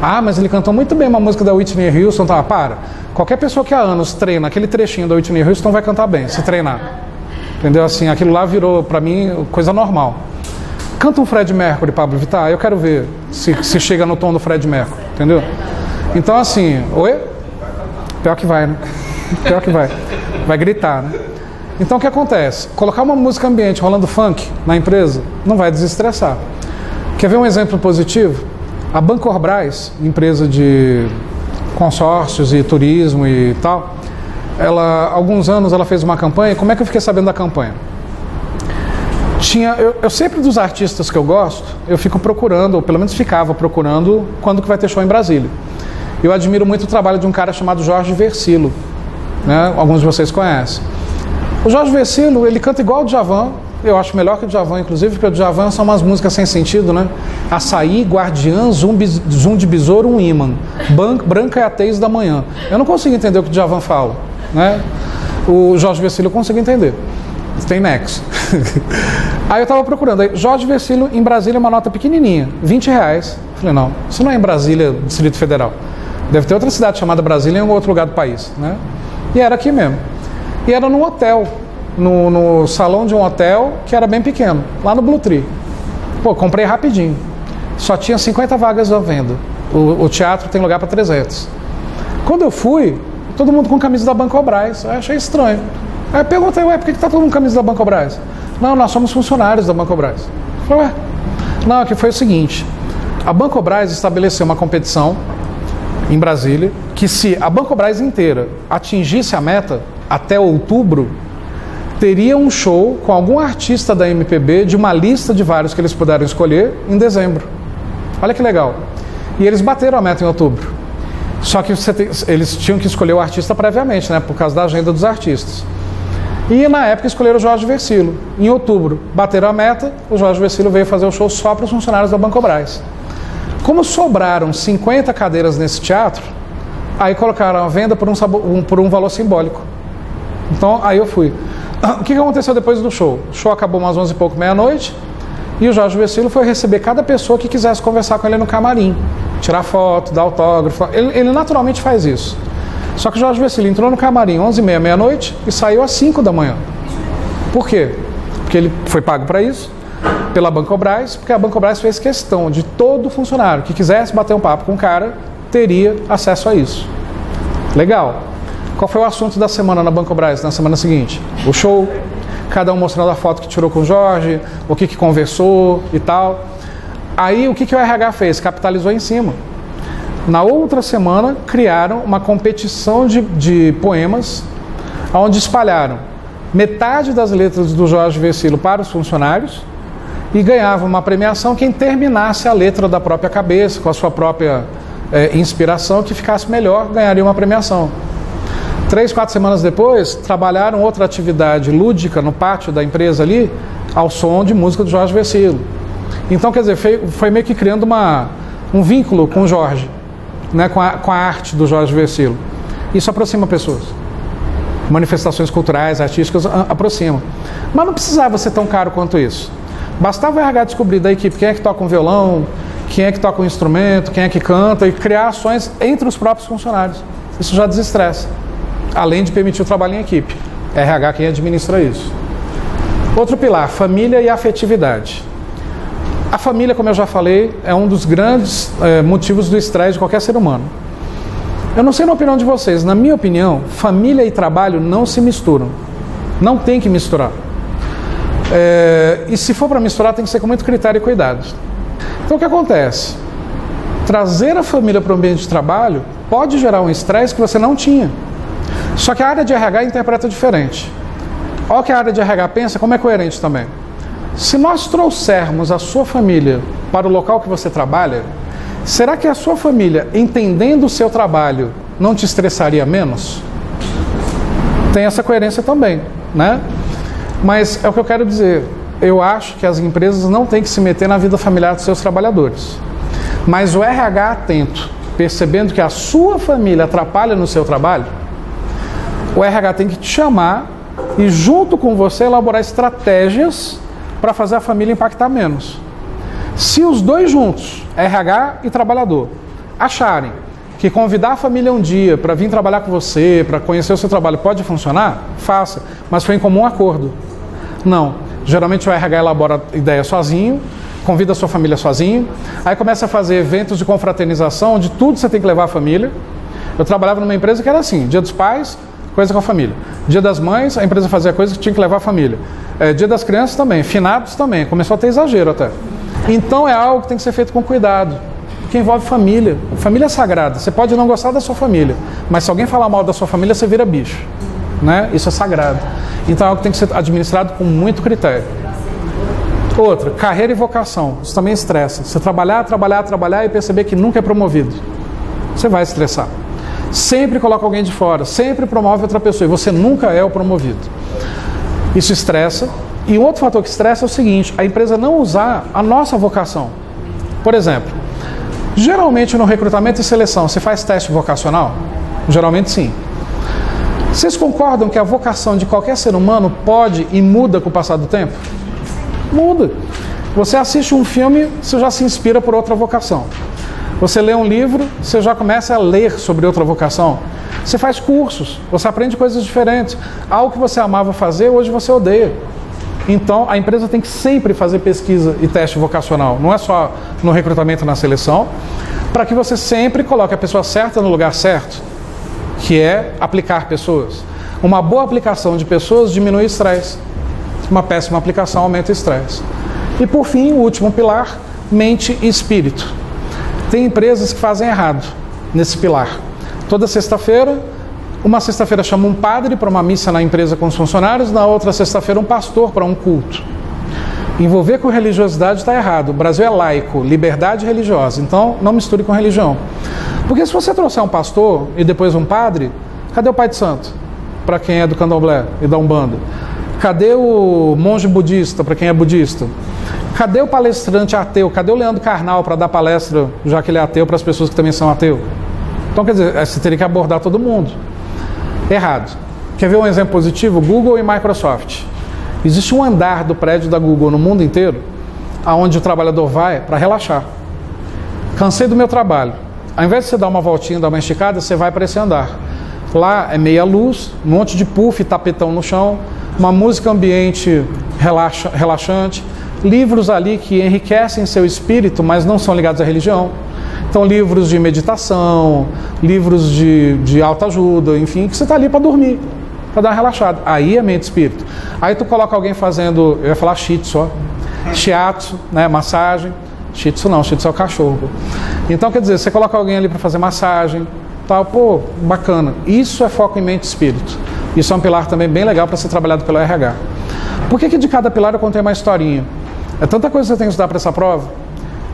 Ah, mas ele cantou muito bem uma música da Whitney Houston. Tá, para. Qualquer pessoa que há anos treina aquele trechinho da Whitney Houston vai cantar bem, se treinar. Entendeu? Assim, aquilo lá virou, pra mim, coisa normal. Canta um Fred Mercury, Pablo Vittar, eu quero ver se chega no tom do Fred Mercury, entendeu? Então, assim, oi? Pior que vai, né? Pior que vai. Vai gritar, né? Então, o que acontece? Colocar uma música ambiente rolando funk na empresa não vai desestressar. Quer ver um exemplo positivo? A Bancorbras, empresa de consórcios e turismo e tal, há alguns anos ela fez uma campanha. Como é que eu fiquei sabendo da campanha? Eu sempre, dos artistas que eu gosto, eu fico procurando, ou pelo menos ficava procurando, quando que vai ter show em Brasília. Eu admiro muito o trabalho de um cara chamado Jorge Versilo, né? Alguns de vocês conhecem. O Jorge Versilo, ele canta igual o Djavan, eu acho melhor que o Djavan, inclusive, porque o Djavan são umas músicas sem sentido, né? Açaí, Guardiã, Zoom de Besouro, um imã. Branca é a tez da manhã. Eu não consigo entender o que o Djavan fala, né? O Jorge Versilo eu consigo entender. Tem nexo. Aí eu tava procurando. Aí, Jorge Versilo, em Brasília, uma nota pequenininha, R$20. Falei, não, isso não é em Brasília, Distrito Federal. Deve ter outra cidade chamada Brasília em algum outro lugar do país, né? E era aqui mesmo. E era num hotel, no salão de um hotel que era bem pequeno, lá no Blue Tree. Pô, comprei rapidinho. Só tinha 50 vagas à venda. O teatro tem lugar para 300. Quando eu fui, todo mundo com camisa da Bancorbras. Eu achei estranho. Aí eu perguntei, ué, por que tá todo mundo com camisa da Bancorbras? Não, nós somos funcionários da Bancorbras. Eu falei, ué? Não, que foi o seguinte. A Bancorbras estabeleceu uma competição em Brasília, que se a Bancorbras inteira atingisse a meta até outubro, teria um show com algum artista da MPB de uma lista de vários que eles puderam escolher em dezembro. Olha que legal. E eles bateram a meta em outubro. Só que eles tinham que escolher o artista previamente, né? Por causa da agenda dos artistas. E na época escolheram o Jorge Vercillo. Em outubro, bateram a meta, o Jorge Vercillo veio fazer o show só para os funcionários da Bancobras. Como sobraram 50 cadeiras nesse teatro, aí colocaram a venda por um valor simbólico. Então, aí eu fui. O que aconteceu depois do show? O show acabou umas 11 e pouco, meia-noite, e o Jorge Vercillo foi receber cada pessoa que quisesse conversar com ele no camarim. Tirar foto, dar autógrafo. Ele naturalmente faz isso. Só que o Jorge Vercillo entrou no camarim 11h30, meia-noite, e saiu às 5 da manhã. Por quê? Porque ele foi pago para isso, pela Bancobras, porque a Bancobras fez questão de todo funcionário que quisesse bater um papo com o cara, teria acesso a isso. Legal. Qual foi o assunto da semana na Bancobras, na semana seguinte? O show, cada um mostrando a foto que tirou com o Jorge, o que conversou e tal. Aí o que o RH fez? Capitalizou em cima. Na outra semana, criaram uma competição de poemas, onde espalharam metade das letras do Jorge Vercillo para os funcionários e ganhava uma premiação quem terminasse a letra da própria cabeça, com a sua própria inspiração, que ficasse melhor, ganharia uma premiação. 3, 4 semanas depois, trabalharam outra atividade lúdica no pátio da empresa ali, ao som de música do Jorge Vercillo. Então, quer dizer, foi meio que criando um vínculo com o Jorge, né, com a arte do Jorge Vercillo. Isso aproxima pessoas. Manifestações culturais, artísticas, aproximam. Mas não precisava ser tão caro quanto isso. Bastava o RH descobrir da equipe quem é que toca um violão, quem é que toca um instrumento, quem é que canta, e criar ações entre os próprios funcionários. Isso já desestressa. Além de permitir o trabalho em equipe. RH quem administra isso. Outro pilar, família e afetividade. A família, como eu já falei, é um dos grandes motivos do estresse de qualquer ser humano. Eu não sei na opinião de vocês, na minha opinião, família e trabalho não se misturam. Não tem que misturar. E se for para misturar, tem que ser com muito critério e cuidado. Então o que acontece? Trazer a família para o ambiente de trabalho pode gerar um estresse que você não tinha. Só que a área de RH interpreta diferente. Olha o que a área de RH pensa, como é coerente também. Se nós trouxermos a sua família para o local que você trabalha, será que a sua família, entendendo o seu trabalho, não te estressaria menos? Tem essa coerência também, né? Mas é o que eu quero dizer. Eu acho que as empresas não têm que se meter na vida familiar dos seus trabalhadores. Mas o RH atento, percebendo que a sua família atrapalha no seu trabalho, o RH tem que te chamar e junto com você elaborar estratégias para fazer a família impactar menos. Se os dois juntos, RH e trabalhador, acharem que convidar a família um dia para vir trabalhar com você, para conhecer o seu trabalho, pode funcionar, faça, mas foi em comum acordo. Não. Geralmente o RH elabora a ideia sozinho, convida a sua família sozinho, aí começa a fazer eventos de confraternização, onde tudo você tem que levar a família. Eu trabalhava numa empresa que era assim, Dia dos Pais, coisa com a família. Dia das Mães, a empresa fazia coisa que tinha que levar a família. Dia das Crianças também, finados também, começou a ter exagero até. Então é algo que tem que ser feito com cuidado, porque envolve família. Família é sagrada, você pode não gostar da sua família, mas se alguém falar mal da sua família, você vira bicho, né? Isso é sagrado. Então é algo que tem que ser administrado com muito critério. Outra, carreira e vocação, isso também estressa. Você trabalhar e perceber que nunca é promovido, você vai estressar. Sempre coloca alguém de fora, sempre promove outra pessoa e você nunca é o promovido. Isso estressa. E um outro fator que estressa é o seguinte, a empresa não usar a nossa vocação. Por exemplo, geralmente no recrutamento e seleção, você faz teste vocacional? Geralmente sim. Vocês concordam que a vocação de qualquer ser humano pode e muda com o passar do tempo? Muda. Você assiste um filme, você já se inspira por outra vocação. Você lê um livro, você já começa a ler sobre outra vocação. Você faz cursos, você aprende coisas diferentes. Algo que você amava fazer, hoje você odeia. Então, a empresa tem que sempre fazer pesquisa e teste vocacional. Não é só no recrutamento e na seleção, para que você sempre coloque a pessoa certa no lugar certo, que é aplicar pessoas. Uma boa aplicação de pessoas diminui o estresse. Uma péssima aplicação aumenta o estresse. E por fim, o último pilar, mente e espírito. Tem empresas que fazem errado nesse pilar. Toda sexta-feira, uma sexta-feira chama um padre para uma missa na empresa com os funcionários, na outra sexta-feira um pastor para um culto. Envolver com religiosidade está errado. O Brasil é laico, liberdade religiosa. Então, não misture com religião. Porque se você trouxer um pastor e depois um padre, cadê o pai de santo? Para quem é do candomblé e da umbanda. Cadê o monge budista, para quem é budista? Cadê o palestrante ateu? Cadê o Leandro Carnal para dar palestra, já que ele é ateu, para as pessoas que também são ateu? Então, quer dizer, você teria que abordar todo mundo. Errado. Quer ver um exemplo positivo? Google e Microsoft. Existe um andar do prédio da Google no mundo inteiro, aonde o trabalhador vai para relaxar. Cansei do meu trabalho. Ao invés de você dar uma voltinha, dar uma esticada, você vai para esse andar. Lá é meia luz, um monte de puff, tapetão no chão, uma música ambiente relaxante, livros ali que enriquecem seu espírito, mas não são ligados à religião. Então, livros de meditação, livros de autoajuda, enfim, que você está ali para dormir, para dar uma relaxada. Aí é mente e espírito. Aí tu coloca alguém fazendo, eu ia falar shiatsu, ó. Shiatsu, né, massagem. Shiatsu não, shiatsu é o cachorro. Então, quer dizer, você coloca alguém ali para fazer massagem, tal, pô, bacana. Isso é foco em mente e espírito. Isso é um pilar também bem legal para ser trabalhado pelo RH. Por que de cada pilar eu contei uma historinha? É tanta coisa que você tem que estudar para essa prova.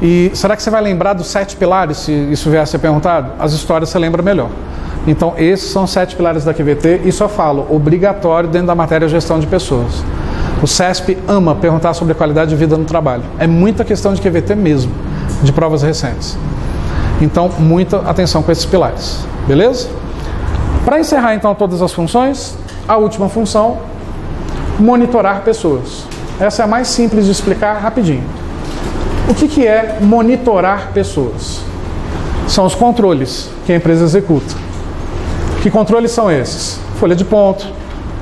E será que você vai lembrar dos 7 pilares, se isso vier a ser perguntado? As histórias você lembra melhor. Então, esses são os 7 pilares da QVT e só falo, obrigatório dentro da matéria gestão de pessoas. O CESP ama perguntar sobre a qualidade de vida no trabalho. É muita questão de QVT mesmo, de provas recentes. Então, muita atenção com esses pilares. Beleza? Para encerrar, então, todas as funções, a última função, monitorar pessoas. Essa é a mais simples de explicar rapidinho. O que é monitorar pessoas? São os controles que a empresa executa. Que controles são esses? Folha de ponto,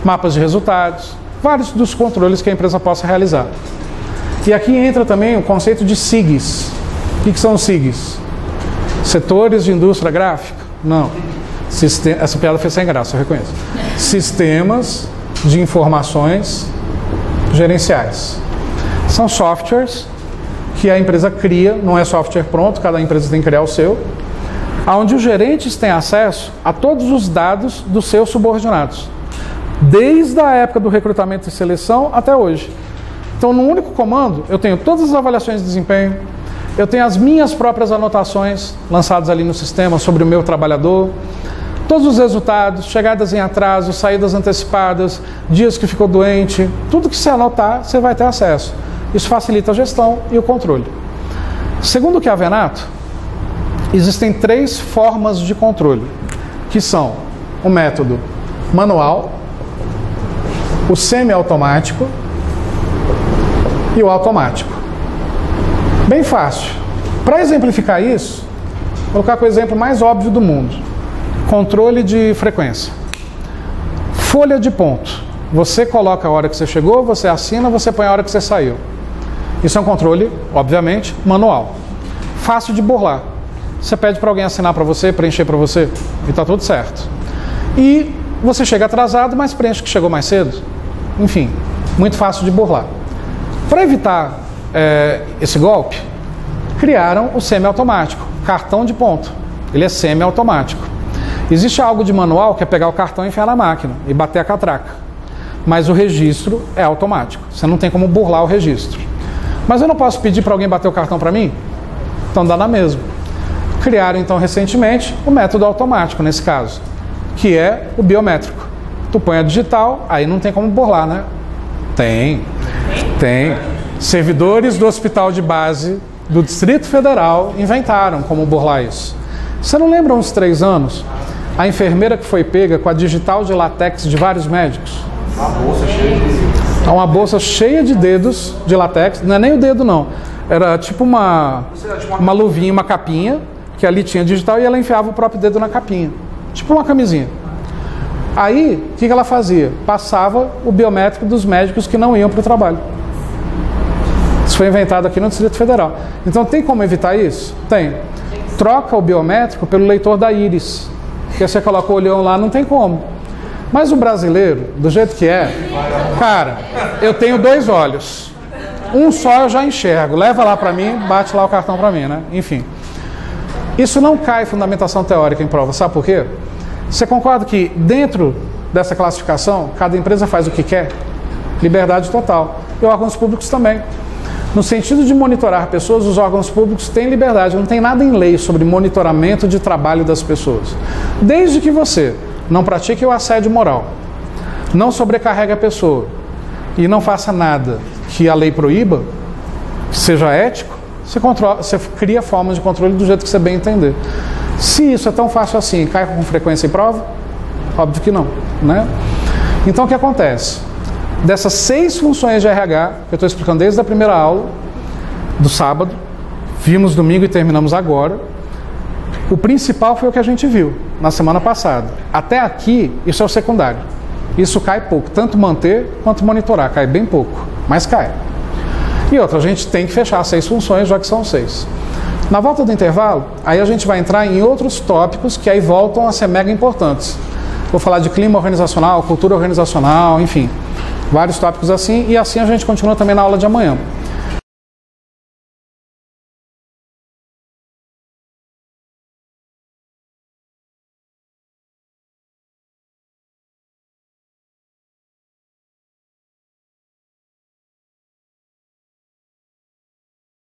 mapas de resultados, vários dos controles que a empresa possa realizar. E aqui entra também o conceito de SIGs. O que são os SIGs? Setores de indústria gráfica? Não. Essa piada foi sem graça, eu reconheço. Sistemas de informações gerenciais. São softwares que a empresa cria, não é software pronto, cada empresa tem que criar o seu, onde os gerentes têm acesso a todos os dados dos seus subordinados, desde a época do recrutamento e seleção até hoje. Então, no único comando, eu tenho todas as avaliações de desempenho, eu tenho as minhas próprias anotações lançadas ali no sistema sobre o meu trabalhador, todos os resultados, chegadas em atraso, saídas antecipadas, dias que ficou doente, tudo que você anotar, você vai ter acesso. Isso facilita a gestão e o controle. Segundo o que a Venato, existem 3 formas de controle, que são o método manual, o semi-automático e o automático. Bem fácil. Para exemplificar isso, vou colocar com o exemplo mais óbvio do mundo. Controle de frequência. Folha de ponto. Você coloca a hora que você chegou, você assina, você põe a hora que você saiu. Isso é um controle, obviamente, manual. Fácil de burlar. Você pede para alguém assinar para você, preencher para você, e está tudo certo. E você chega atrasado, mas preenche que chegou mais cedo. Enfim, muito fácil de burlar. Para evitar esse golpe, criaram o semi-automático, cartão de ponto. Ele é semi-automático. Existe algo de manual que é pegar o cartão e enfiar na máquina e bater a catraca. Mas o registro é automático. Você não tem como burlar o registro. Mas eu não posso pedir para alguém bater o cartão para mim? Então dá na mesma. Criaram então recentemente o método automático nesse caso, que é o biométrico. Tu põe a digital, aí não tem como burlar, né? Tem. Servidores do hospital de base do Distrito Federal inventaram como burlar isso. Você não lembra uns 3 anos? A enfermeira que foi pega com a digital de látex de vários médicos? Uma bolsa cheia de... Uma bolsa cheia de dedos de látex. Não é nem o dedo, não. Era tipo uma luvinha, uma capinha, que ali tinha digital e ela enfiava o próprio dedo na capinha. Tipo uma camisinha. Aí, o que ela fazia? Passava o biométrico dos médicos que não iam para o trabalho. Isso foi inventado aqui no Distrito Federal. Então, tem como evitar isso? Tem. Troca o biométrico pelo leitor da íris. Porque você coloca o olhão lá, não tem como. Mas o brasileiro, do jeito que é, cara, eu tenho 2 olhos. Um só eu já enxergo. Leva lá para mim, bate lá o cartão para mim, né? Enfim. Isso não cai fundamentação teórica em prova. Sabe por quê? Você concorda que dentro dessa classificação, cada empresa faz o que quer? Liberdade total. E órgãos públicos também. No sentido de monitorar pessoas, os órgãos públicos têm liberdade, não tem nada em lei sobre monitoramento de trabalho das pessoas. Desde que você não pratique o assédio moral, não sobrecarregue a pessoa e não faça nada que a lei proíba, que seja ético, você cria formas de controle do jeito que você bem entender. Se isso é tão fácil assim, cai com frequência em prova? Óbvio que não, né? Então o que acontece? Dessas 6 funções de RH, que eu estou explicando desde a primeira aula, do sábado, vimos domingo e terminamos agora, o principal foi o que a gente viu na semana passada. Até aqui, isso é o secundário. Isso cai pouco, tanto manter quanto monitorar, cai bem pouco, mas cai. E outra, a gente tem que fechar as 6 funções, já que são 6. Na volta do intervalo, aí a gente vai entrar em outros tópicos que aí voltam a ser mega importantes. Vou falar de clima organizacional, cultura organizacional, enfim, vários tópicos assim, e assim a gente continua também na aula de amanhã.